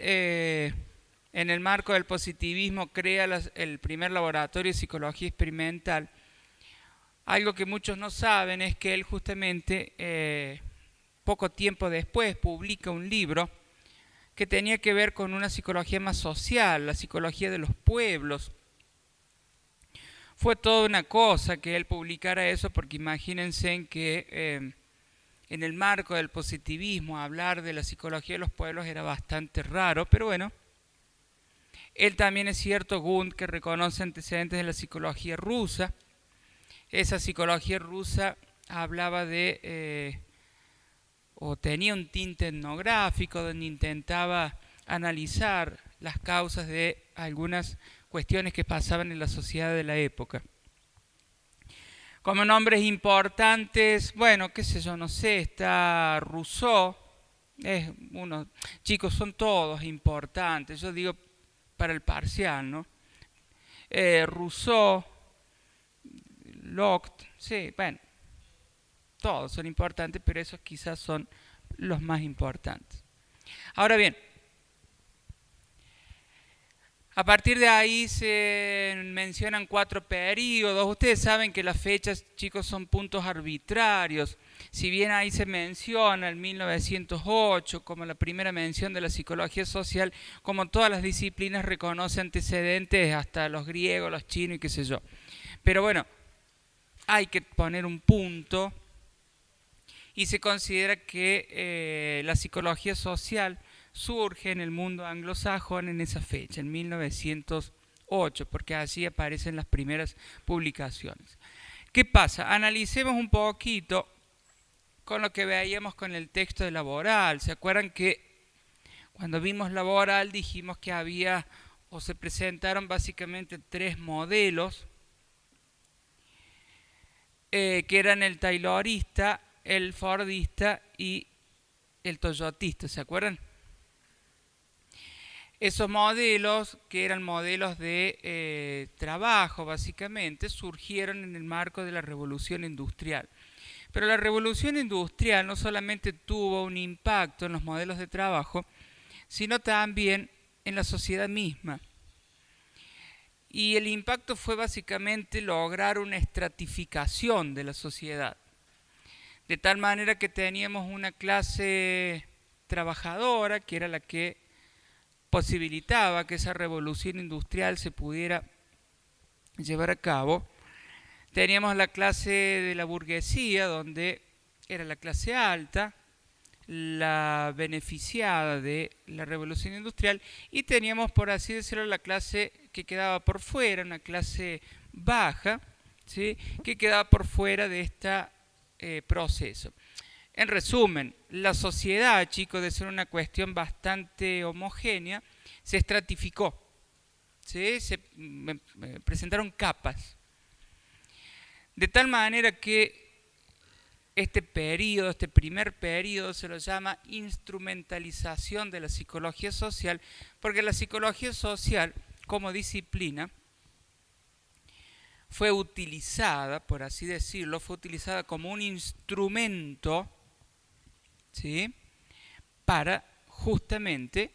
[SPEAKER 1] en el marco del positivismo crea el primer laboratorio de psicología experimental, algo que muchos no saben es que él justamente poco tiempo después publica un libro que tenía que ver con una psicología más social, la psicología de los pueblos. Fue toda una cosa que él publicara eso, porque imagínense en que en el marco del positivismo hablar de la psicología de los pueblos era bastante raro, pero bueno, él también es cierto, Gund, que reconoce antecedentes de la psicología rusa. Esa psicología rusa hablaba de, o tenía un tinte etnográfico, donde intentaba analizar las causas de algunas cuestiones que pasaban en la sociedad de la época. Como nombres importantes, bueno, qué sé yo, no sé, está Rousseau, chicos, son todos importantes, yo digo para el parcial, ¿no? Rousseau, Locke, sí, bueno, todos son importantes, pero esos quizás son los más importantes. Ahora bien, a partir de ahí se mencionan 4 períodos. Ustedes saben que las fechas, chicos, son puntos arbitrarios. Si bien ahí se menciona el 1908 como la primera mención de la psicología social, como todas las disciplinas reconoce antecedentes hasta los griegos, los chinos y qué sé yo. Pero bueno, hay que poner un punto y se considera que la psicología social surge en el mundo anglosajón en esa fecha, en 1908, porque así aparecen las primeras publicaciones. ¿Qué pasa? Analicemos un poquito con lo que veíamos con el texto de Laboral. ¿Se acuerdan que cuando vimos Laboral dijimos que había o se presentaron básicamente 3 modelos, que eran el taylorista, el fordista y el toyotista? ¿Se acuerdan? Esos modelos, que eran modelos de trabajo básicamente, surgieron en el marco de la revolución industrial. Pero la revolución industrial no solamente tuvo un impacto en los modelos de trabajo, sino también en la sociedad misma. Y el impacto fue básicamente lograr una estratificación de la sociedad. De tal manera que teníamos una clase trabajadora, que era la que posibilitaba que esa revolución industrial se pudiera llevar a cabo. Teníamos la clase de la burguesía, donde era la clase alta, la beneficiada de la revolución industrial, y teníamos, por así decirlo, la clase que quedaba por fuera, una clase baja, ¿sí?, que quedaba por fuera de este proceso. En resumen, la sociedad, chicos, de ser una cuestión bastante homogénea, se estratificó, ¿sí? Se presentaron capas. De tal manera que este periodo, este primer periodo, se lo llama instrumentalización de la psicología social, porque la psicología social, como disciplina, fue utilizada, por así decirlo, fue utilizada como un instrumento, ¿sí?, para justamente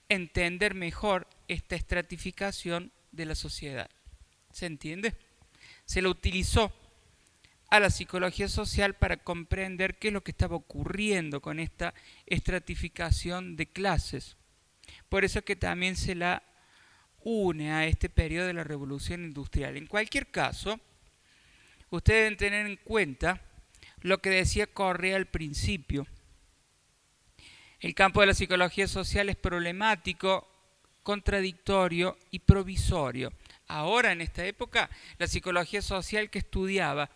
[SPEAKER 1] entender mejor esta estratificación de la sociedad. ¿Se entiende? Se lo utilizó a la psicología social para comprender qué es lo que estaba ocurriendo con esta estratificación de clases. Por eso es que también se la une a este periodo de la revolución industrial. En cualquier caso, ustedes deben tener en cuenta lo que decía Correa al principio. El campo de la psicología social es problemático, contradictorio y provisorio. Ahora, en esta época, la psicología social que estudiaba,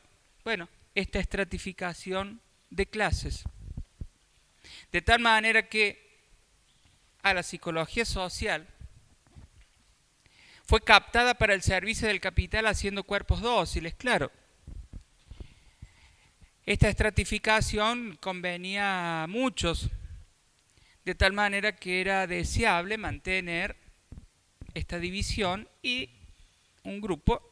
[SPEAKER 1] bueno, esta estratificación de clases. De tal manera que a la psicología social fue captada para el servicio del capital haciendo cuerpos dóciles, claro. Esta estratificación convenía a muchos, de tal manera que era deseable mantener esta división y un grupo,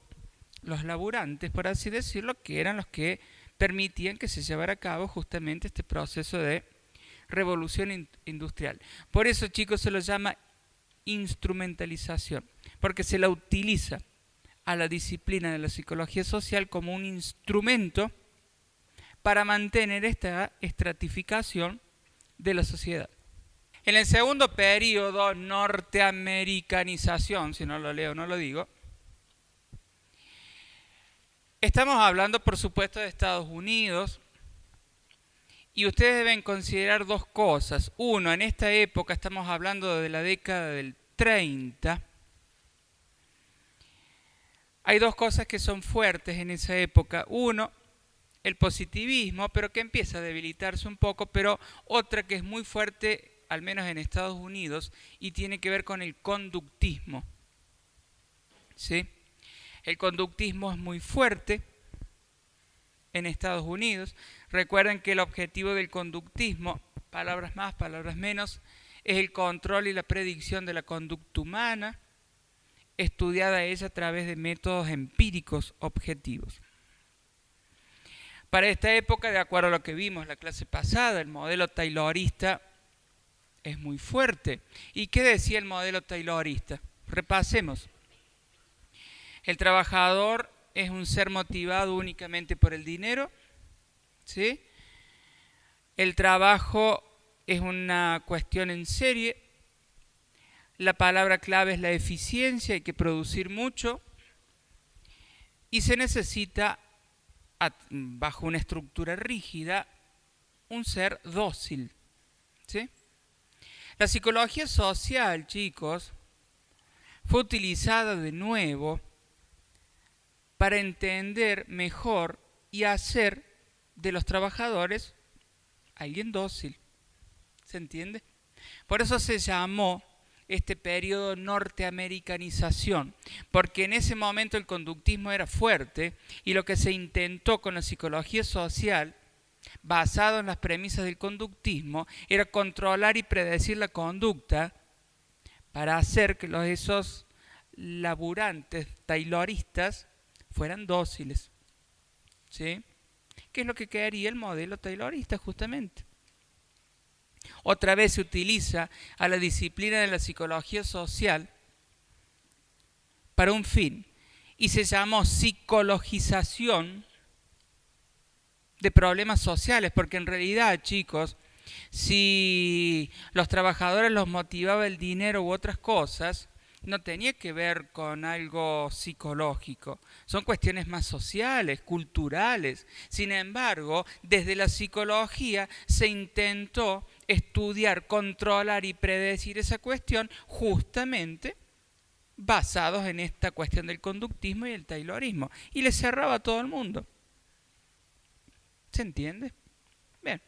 [SPEAKER 1] los laburantes, por así decirlo, que eran los que permitían que se llevara a cabo justamente este proceso de revolución industrial. Por eso, chicos, se lo llama instrumentalización, porque se la utiliza a la disciplina de la psicología social como un instrumento para mantener esta estratificación de la sociedad. En el segundo periodo, norteamericanización, si no lo leo no lo digo, estamos hablando por supuesto de Estados Unidos, y ustedes deben considerar dos cosas. Uno, en esta época, estamos hablando de la década del 30, hay dos cosas que son fuertes en esa época. Uno, el positivismo, pero que empieza a debilitarse un poco, pero otra que es muy fuerte, al menos en Estados Unidos, y tiene que ver con el conductismo. ¿Sí? El conductismo es muy fuerte en Estados Unidos. Recuerden que el objetivo del conductismo, palabras más, palabras menos, es el control y la predicción de la conducta humana, estudiada ella a través de métodos empíricos objetivos. Para esta época, de acuerdo a lo que vimos la clase pasada, el modelo taylorista es muy fuerte. ¿Y qué decía el modelo taylorista? Repasemos. El trabajador es un ser motivado únicamente por el dinero, ¿sí? El trabajo es una cuestión en serie. La palabra clave es la eficiencia, hay que producir mucho. Y se necesita, bajo una estructura rígida, un ser dócil, ¿sí? La psicología social, chicos, fue utilizada de nuevo para entender mejor y hacer de los trabajadores alguien dócil. ¿Se entiende? Por eso se llamó este periodo norteamericanización, porque en ese momento el conductismo era fuerte y lo que se intentó con la psicología social, basado en las premisas del conductismo, era controlar y predecir la conducta para hacer que esos laburantes tayloristas fueran dóciles. ¿Sí? ¿Qué es lo que quería el modelo taylorista justamente? Otra vez se utiliza a la disciplina de la psicología social para un fin y se llamó psicologización de problemas sociales, porque en realidad, chicos, si los trabajadores los motivaba el dinero u otras cosas, no tenía que ver con algo psicológico, son cuestiones más sociales, culturales. Sin embargo, desde la psicología se intentó estudiar, controlar y predecir esa cuestión justamente basados en esta cuestión del conductismo y el taylorismo, y le cerraba a todo el mundo. ¿Se entiende? Bien.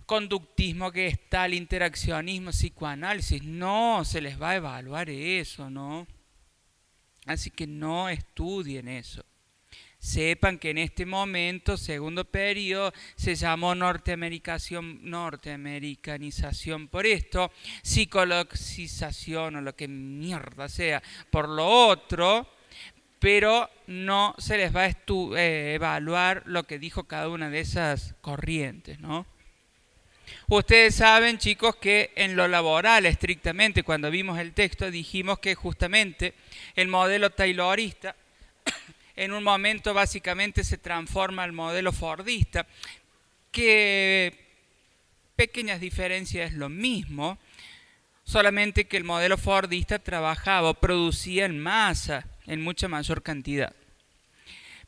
[SPEAKER 1] Conductismo, que es tal, interaccionismo, psicoanálisis, no se les va a evaluar eso, ¿no? Así que no estudien eso. Sepan que en este momento, segundo periodo, se llamó norteamericanización por esto, psicologización o lo que mierda sea por lo otro, pero no se les va a evaluar lo que dijo cada una de esas corrientes, ¿no? Ustedes saben, chicos, que en lo laboral, estrictamente, cuando vimos el texto, dijimos que justamente el modelo taylorista en un momento básicamente se transforma al modelo fordista, que pequeñas diferencias es lo mismo, solamente que el modelo fordista trabajaba o producía en masa, en mucha mayor cantidad.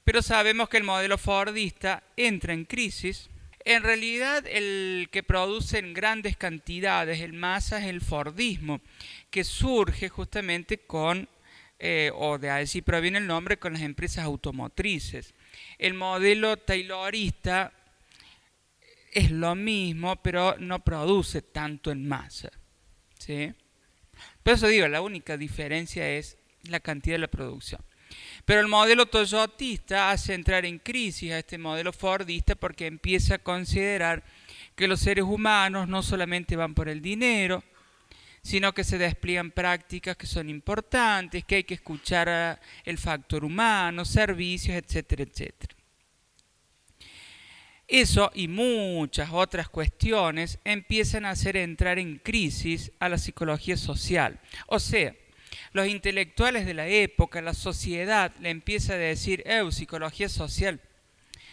[SPEAKER 1] Pero sabemos que el modelo fordista entra en crisis. En realidad el que produce en grandes cantidades en masa es el fordismo, que surge justamente con o de allí proviene el nombre, con las empresas automotrices. El modelo taylorista es lo mismo, pero no produce tanto en masa, ¿sí? Por eso digo, la única diferencia es la cantidad de la producción. Pero el modelo toyotista hace entrar en crisis a este modelo fordista porque empieza a considerar que los seres humanos no solamente van por el dinero, sino que se despliegan prácticas que son importantes, que hay que escuchar el factor humano, servicios, etcétera, etcétera. Eso y muchas otras cuestiones empiezan a hacer entrar en crisis a la psicología social. O sea, los intelectuales de la época, la sociedad, le empieza a decir, psicología social,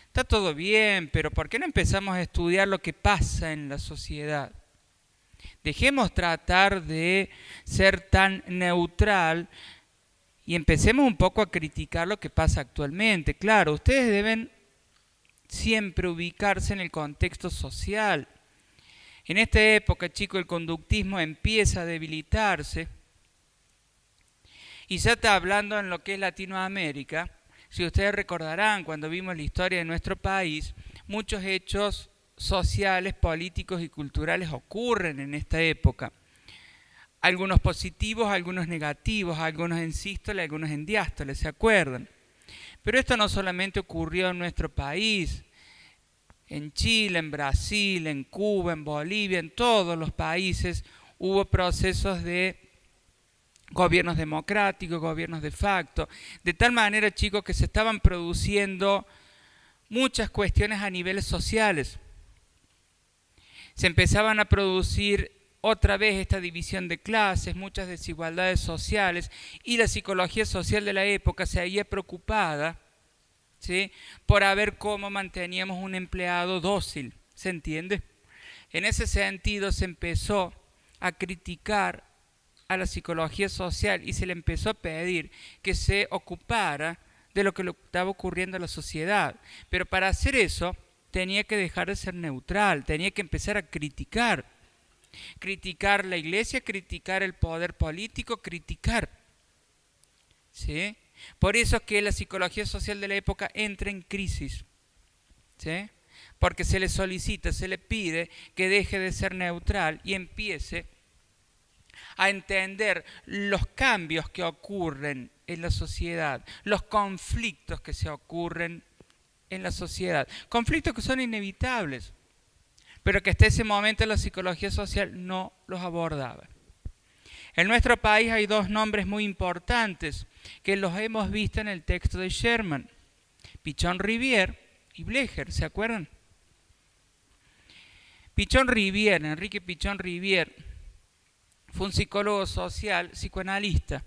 [SPEAKER 1] está todo bien, pero ¿por qué no empezamos a estudiar lo que pasa en la sociedad? Dejemos tratar de ser tan neutral y empecemos un poco a criticar lo que pasa actualmente. Claro, ustedes deben siempre ubicarse en el contexto social. En esta época, chicos, el conductismo empieza a debilitarse. Y ya está hablando en lo que es Latinoamérica. Si ustedes recordarán, cuando vimos la historia de nuestro país, muchos hechos sociales, políticos y culturales ocurren en esta época. Algunos positivos, algunos negativos, algunos en sístole, algunos en diástole, ¿se acuerdan? Pero esto no solamente ocurrió en nuestro país, en Chile, en Brasil, en Cuba, en Bolivia, en todos los países hubo procesos de gobiernos democráticos, gobiernos de facto, de tal manera, chicos, que se estaban produciendo muchas cuestiones a niveles sociales. Se empezaban a producir otra vez esta división de clases, muchas desigualdades sociales, y la psicología social de la época se había preocupada, ¿sí?, por ver cómo manteníamos un empleado dócil, ¿se entiende? En ese sentido se empezó a criticar a la psicología social y se le empezó a pedir que se ocupara de lo que le estaba ocurriendo a la sociedad. Pero para hacer eso tenía que dejar de ser neutral, tenía que empezar a criticar la iglesia, criticar el poder político, criticar, ¿sí? Por eso es que la psicología social de la época entra en crisis, ¿sí? Porque se le solicita, se le pide que deje de ser neutral y empiece a entender los cambios que ocurren en la sociedad, los conflictos que se ocurren en la sociedad, conflictos que son inevitables, pero que hasta ese momento la psicología social no los abordaba. En nuestro país hay dos nombres muy importantes que los hemos visto en el texto de Sherman: Pichon-Rivière y Blecher, ¿se acuerdan? Pichon-Rivière, Enrique Pichon-Rivière, fue un psicólogo social, psicoanalista,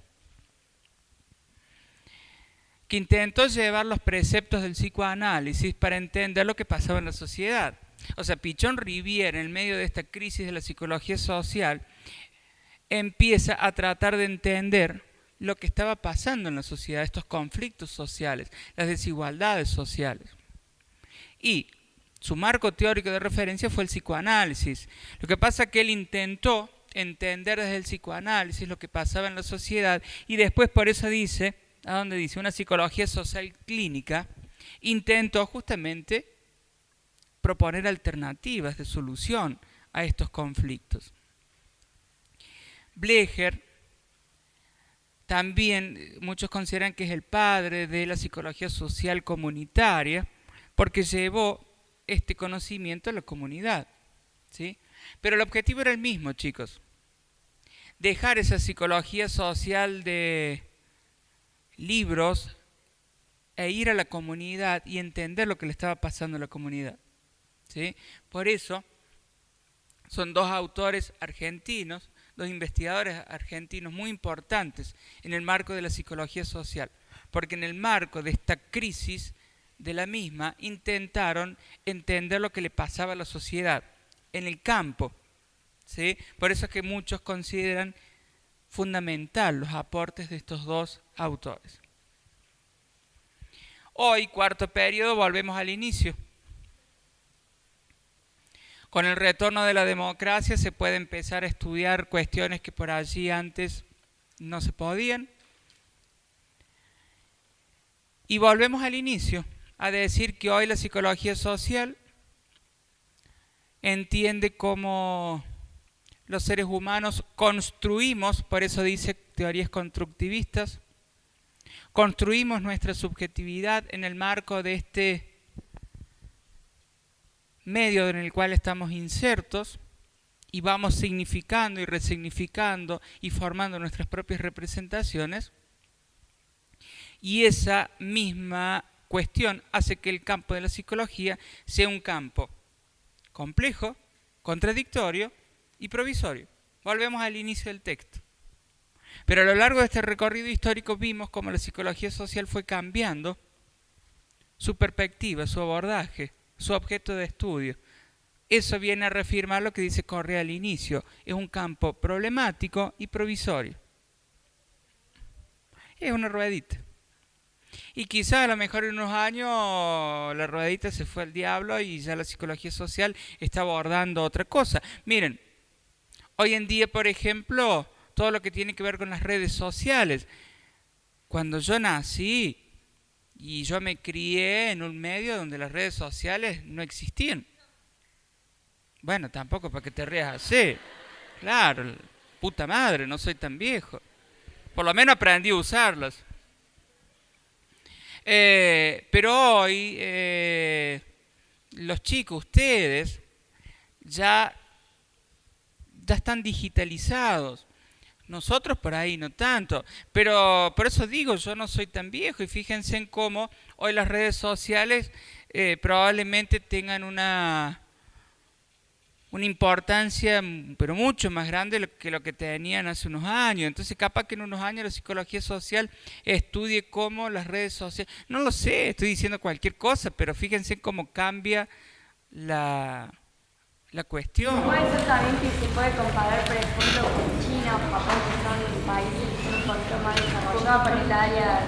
[SPEAKER 1] que intentó llevar los preceptos del psicoanálisis para entender lo que pasaba en la sociedad. O sea, Pichon-Rivière, en medio de esta crisis de la psicología social, empieza a tratar de entender lo que estaba pasando en la sociedad, estos conflictos sociales, las desigualdades sociales. Y su marco teórico de referencia fue el psicoanálisis. Lo que pasa es que él intentó entender desde el psicoanálisis lo que pasaba en la sociedad y después, por eso dice, ¿a dónde dice? Una psicología social clínica, intentó justamente proponer alternativas de solución a estos conflictos. Blecher también muchos consideran que es el padre de la psicología social comunitaria porque llevó este conocimiento a la comunidad, ¿sí? Pero el objetivo era el mismo, chicos: dejar esa psicología social de libros e ir a la comunidad y entender lo que le estaba pasando a la comunidad, ¿sí? Por eso son dos autores argentinos, dos investigadores argentinos muy importantes en el marco de la psicología social, porque en el marco de esta crisis de la misma intentaron entender lo que le pasaba a la sociedad en el campo, ¿sí? Por eso es que muchos consideran fundamental los aportes de estos dos autores. Hoy, cuarto periodo, volvemos al inicio. Con el retorno de la democracia se puede empezar a estudiar cuestiones que por allí antes no se podían. Y volvemos al inicio, a decir que hoy la psicología social entiende cómo los seres humanos construimos, por eso dice teorías constructivistas, construimos nuestra subjetividad en el marco de este medio en el cual estamos insertos y vamos significando y resignificando y formando nuestras propias representaciones. Y esa misma cuestión hace que el campo de la psicología sea un campo complejo, contradictorio y provisorio. Volvemos al inicio del texto. Pero a lo largo de este recorrido histórico vimos cómo la psicología social fue cambiando su perspectiva, su abordaje, su objeto de estudio. Eso viene a reafirmar lo que dice Correa al inicio. Es un campo problemático y provisorio. Es una ruedita. Y quizás a lo mejor en unos años la ruedita se fue al diablo y ya la psicología social está abordando otra cosa. Miren, hoy en día, por ejemplo, todo lo que tiene que ver con las redes sociales. Cuando yo nací y yo me crié en un medio donde las redes sociales no existían. Bueno, tampoco para que te rías así. Claro, puta madre, no soy tan viejo. Por lo menos aprendí a usarlas. Pero hoy los chicos, ustedes, ya están digitalizados. Nosotros por ahí no tanto. Pero por eso digo, yo no soy tan viejo. Y fíjense en cómo hoy las redes sociales probablemente tengan una importancia, pero mucho más grande que lo que tenían hace unos años. Entonces, capaz que en unos años la psicología social estudie cómo las redes sociales... No lo sé, estoy diciendo cualquier cosa, pero fíjense cómo cambia la cuestión.
[SPEAKER 2] Puede ser también que se puede comparar, por ejemplo, con China o Japón, que son países que son un poquito más desarrollados por el área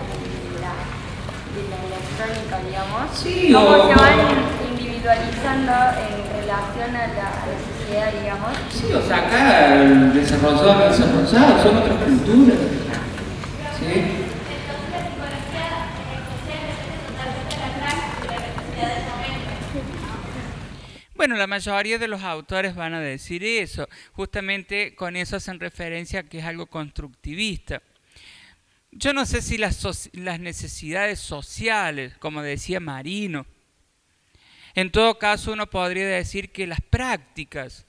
[SPEAKER 2] de la electrónica, digamos.
[SPEAKER 1] Sí,
[SPEAKER 2] cómo se van individualizando en relación a la sociedad, digamos.
[SPEAKER 1] Sí, o sea, acá el desarrollado, son otras culturas. ¿Sí? Bueno, la mayoría de los autores van a decir eso. Justamente con eso hacen referencia a que es algo constructivista. Yo no sé si las necesidades sociales, como decía Marino, en todo caso uno podría decir que las prácticas,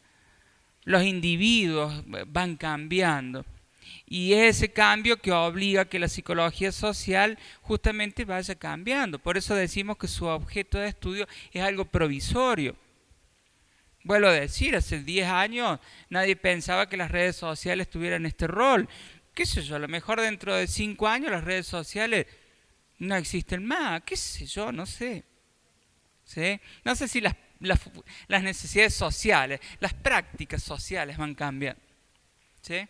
[SPEAKER 1] los individuos van cambiando. Y es ese cambio que obliga a que la psicología social justamente vaya cambiando. Por eso decimos que su objeto de estudio es algo provisorio. Vuelvo a decir, hace 10 años nadie pensaba que las redes sociales tuvieran este rol. ¿Qué sé yo? A lo mejor dentro de 5 años las redes sociales no existen más. ¿Qué sé yo? No sé. ¿Sí? No sé si las necesidades sociales, las prácticas sociales van cambiando. ¿Sí?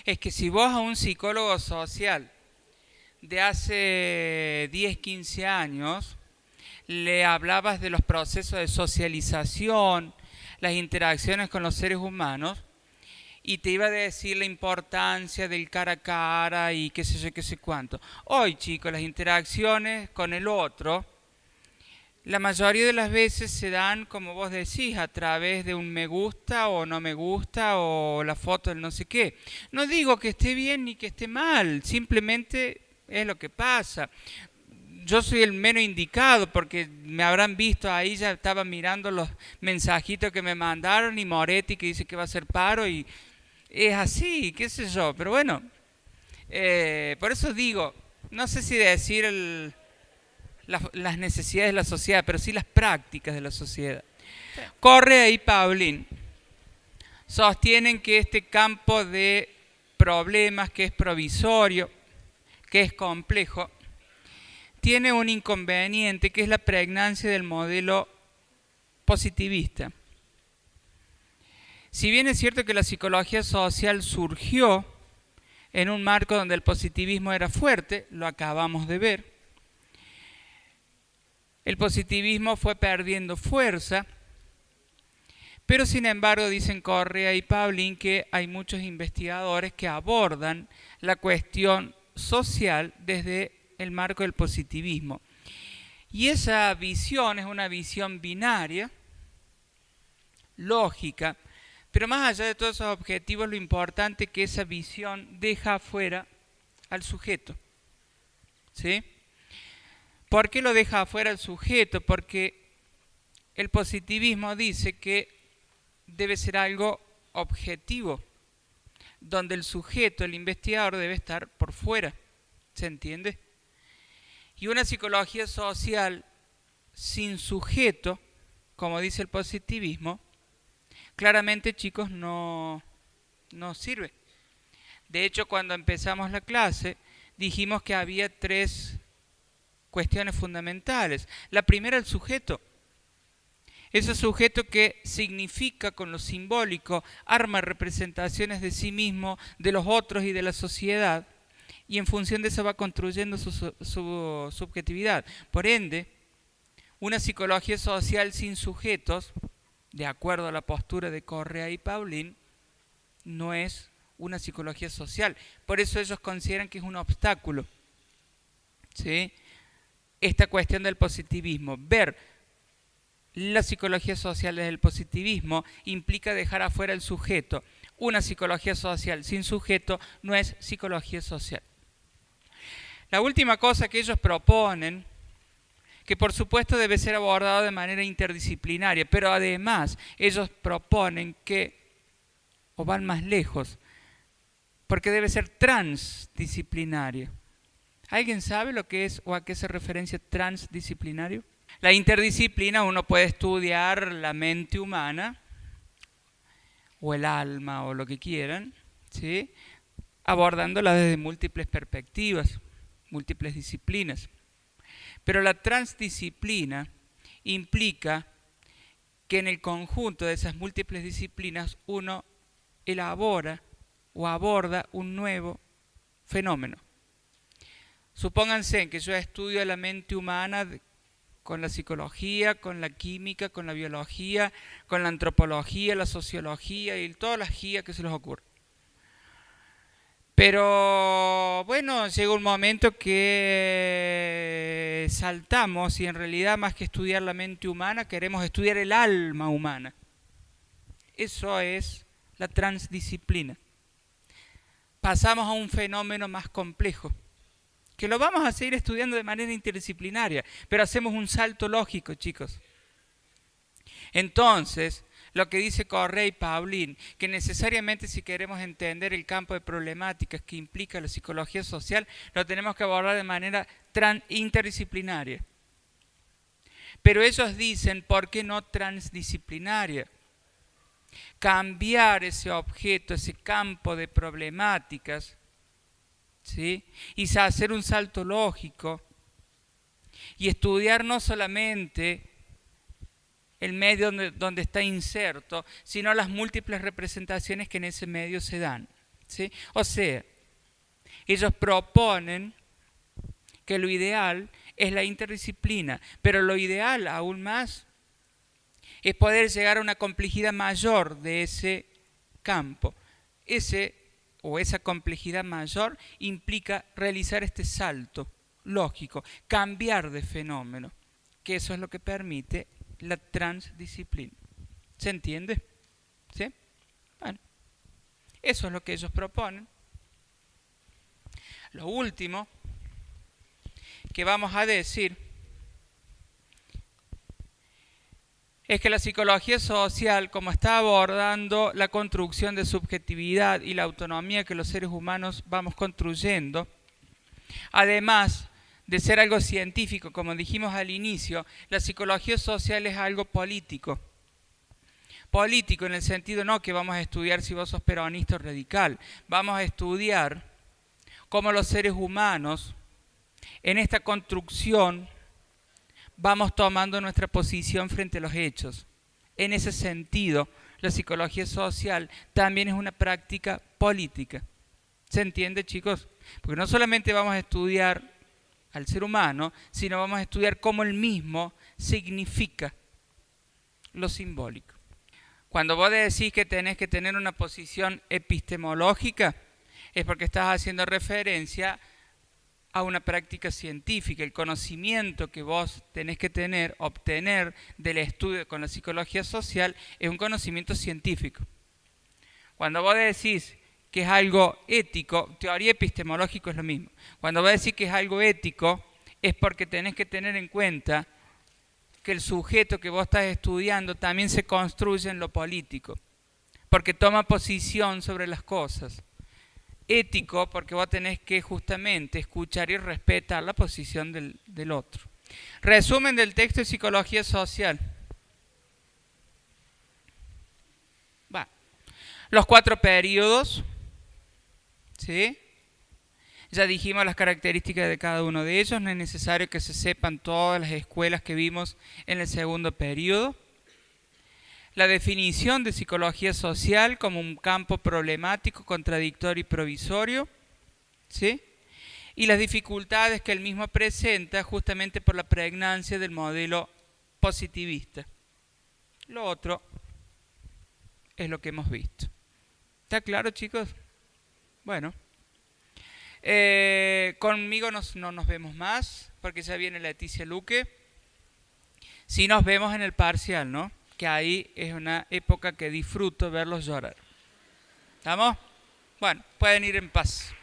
[SPEAKER 1] Es que si vos a un psicólogo social de hace 10, 15 años le hablabas de los procesos de socialización, las interacciones con los seres humanos, y te iba a decir la importancia del cara a cara y qué sé yo, qué sé cuánto. Hoy, chicos, las interacciones con el otro, la mayoría de las veces se dan, como vos decís, a través de un me gusta o no me gusta o la foto del no sé qué. No digo que esté bien ni que esté mal, simplemente es lo que pasa. Yo soy el menos indicado porque me habrán visto ahí, ya estaba mirando los mensajitos que me mandaron y Moretti que dice que va a hacer paro y es así, qué sé yo. Pero bueno, por eso digo, no sé si decir las necesidades de la sociedad, pero sí las prácticas de la sociedad. Sí. Correa y Paulin sostienen que este campo de problemas, que es provisorio, que es complejo, tiene un inconveniente que es la pregnancia del modelo positivista. Si bien es cierto que la psicología social surgió en un marco donde el positivismo era fuerte, lo acabamos de ver, el positivismo fue perdiendo fuerza, pero sin embargo dicen Correa y Paulin que hay muchos investigadores que abordan la cuestión social desde el marco del positivismo. Y esa visión es una visión binaria, lógica, pero más allá de todos esos objetivos, lo importante es que esa visión deja afuera al sujeto. ¿Sí? ¿Por qué lo deja afuera al sujeto? Porque el positivismo dice que debe ser algo objetivo, donde el sujeto, el investigador, debe estar por fuera. ¿Se entiende? Y una psicología social sin sujeto, como dice el positivismo, claramente, chicos, no sirve. De hecho, cuando empezamos la clase, dijimos que había 3 cuestiones fundamentales. La primera, el sujeto. Ese sujeto que significa con lo simbólico, arma representaciones de sí mismo, de los otros y de la sociedad, y en función de eso va construyendo su subjetividad. Por ende, una psicología social sin sujetos, de acuerdo a la postura de Correa y Paulin, no es una psicología social. Por eso ellos consideran que es un obstáculo. ¿Sí? Esta cuestión del positivismo, ver la psicología social desde el positivismo implica dejar afuera el sujeto. Una psicología social sin sujeto no es psicología social. La última cosa que ellos proponen, que por supuesto debe ser abordado de manera interdisciplinaria, pero además ellos proponen que, o van más lejos, porque debe ser transdisciplinario. ¿Alguien sabe lo que es o a qué se referencia transdisciplinario? La interdisciplina, uno puede estudiar la mente humana, o el alma, o lo que quieran, ¿sí? Abordándola desde múltiples perspectivas, múltiples disciplinas. Pero la transdisciplina implica que en el conjunto de esas múltiples disciplinas uno elabora o aborda un nuevo fenómeno. Supónganse que yo estudio la mente humana con la psicología, con la química, con la biología, con la antropología, la sociología y todas las guías que se les ocurra. Pero bueno, llega un momento que saltamos y en realidad más que estudiar la mente humana queremos estudiar el alma humana. Eso es la transdisciplina. Pasamos a un fenómeno más complejo, que lo vamos a seguir estudiando de manera interdisciplinaria, pero hacemos un salto lógico, chicos. Entonces, lo que dice Correa y Paulin, que necesariamente si queremos entender el campo de problemáticas que implica la psicología social, lo tenemos que abordar de manera interdisciplinaria. Pero ellos dicen, ¿por qué no transdisciplinaria? Cambiar ese objeto, ese campo de problemáticas, ¿sí? Y hacer un salto lógico y estudiar no solamente el medio donde está inserto, sino las múltiples representaciones que en ese medio se dan, ¿sí? O sea, ellos proponen que lo ideal es la interdisciplina, pero lo ideal aún más es poder llegar a una complejidad mayor de ese campo. Esa complejidad mayor implica realizar este salto lógico, cambiar de fenómeno, que eso es lo que permite la transdisciplina. ¿Se entiende? ¿Sí? Bueno, eso es lo que ellos proponen. Lo último que vamos a decir es que la psicología social, como está abordando la construcción de subjetividad y la autonomía que los seres humanos vamos construyendo, además de ser algo científico, como dijimos al inicio, la psicología social es algo político. Político en el sentido no que vamos a estudiar si vos sos peronista o radical, vamos a estudiar cómo los seres humanos en esta construcción vamos tomando nuestra posición frente a los hechos. En ese sentido, la psicología social también es una práctica política. ¿Se entiende, chicos? Porque no solamente vamos a estudiar al ser humano, sino vamos a estudiar cómo él mismo significa lo simbólico. Cuando vos decís que tenés que tener una posición epistemológica, es porque estás haciendo referencia a una práctica científica. El conocimiento que vos tenés que tener, obtener del estudio con la psicología social, es un conocimiento científico. Cuando vos decís que es algo ético, teoría epistemológica es lo mismo. Cuando vos decís que es algo ético, es porque tenés que tener en cuenta que el sujeto que vos estás estudiando también se construye en lo político, porque toma posición sobre las cosas. Ético, porque vos tenés que justamente escuchar y respetar la posición del otro. Resumen del texto de Psicología Social. Va. Los 4 periodos, ¿sí? Ya dijimos las características de cada uno de ellos, no es necesario que se sepan todas las escuelas que vimos en el segundo periodo. La definición de psicología social como un campo problemático, contradictorio y provisorio, ¿sí? Y las dificultades que el mismo presenta justamente por la pregnancia del modelo positivista. Lo otro es lo que hemos visto. ¿Está claro, chicos? Bueno. Conmigo no nos vemos más, porque ya viene Leticia Luque. Sí nos vemos en el parcial, ¿no? Que ahí es una época que disfruto verlos llorar. ¿Estamos? Bueno, pueden ir en paz.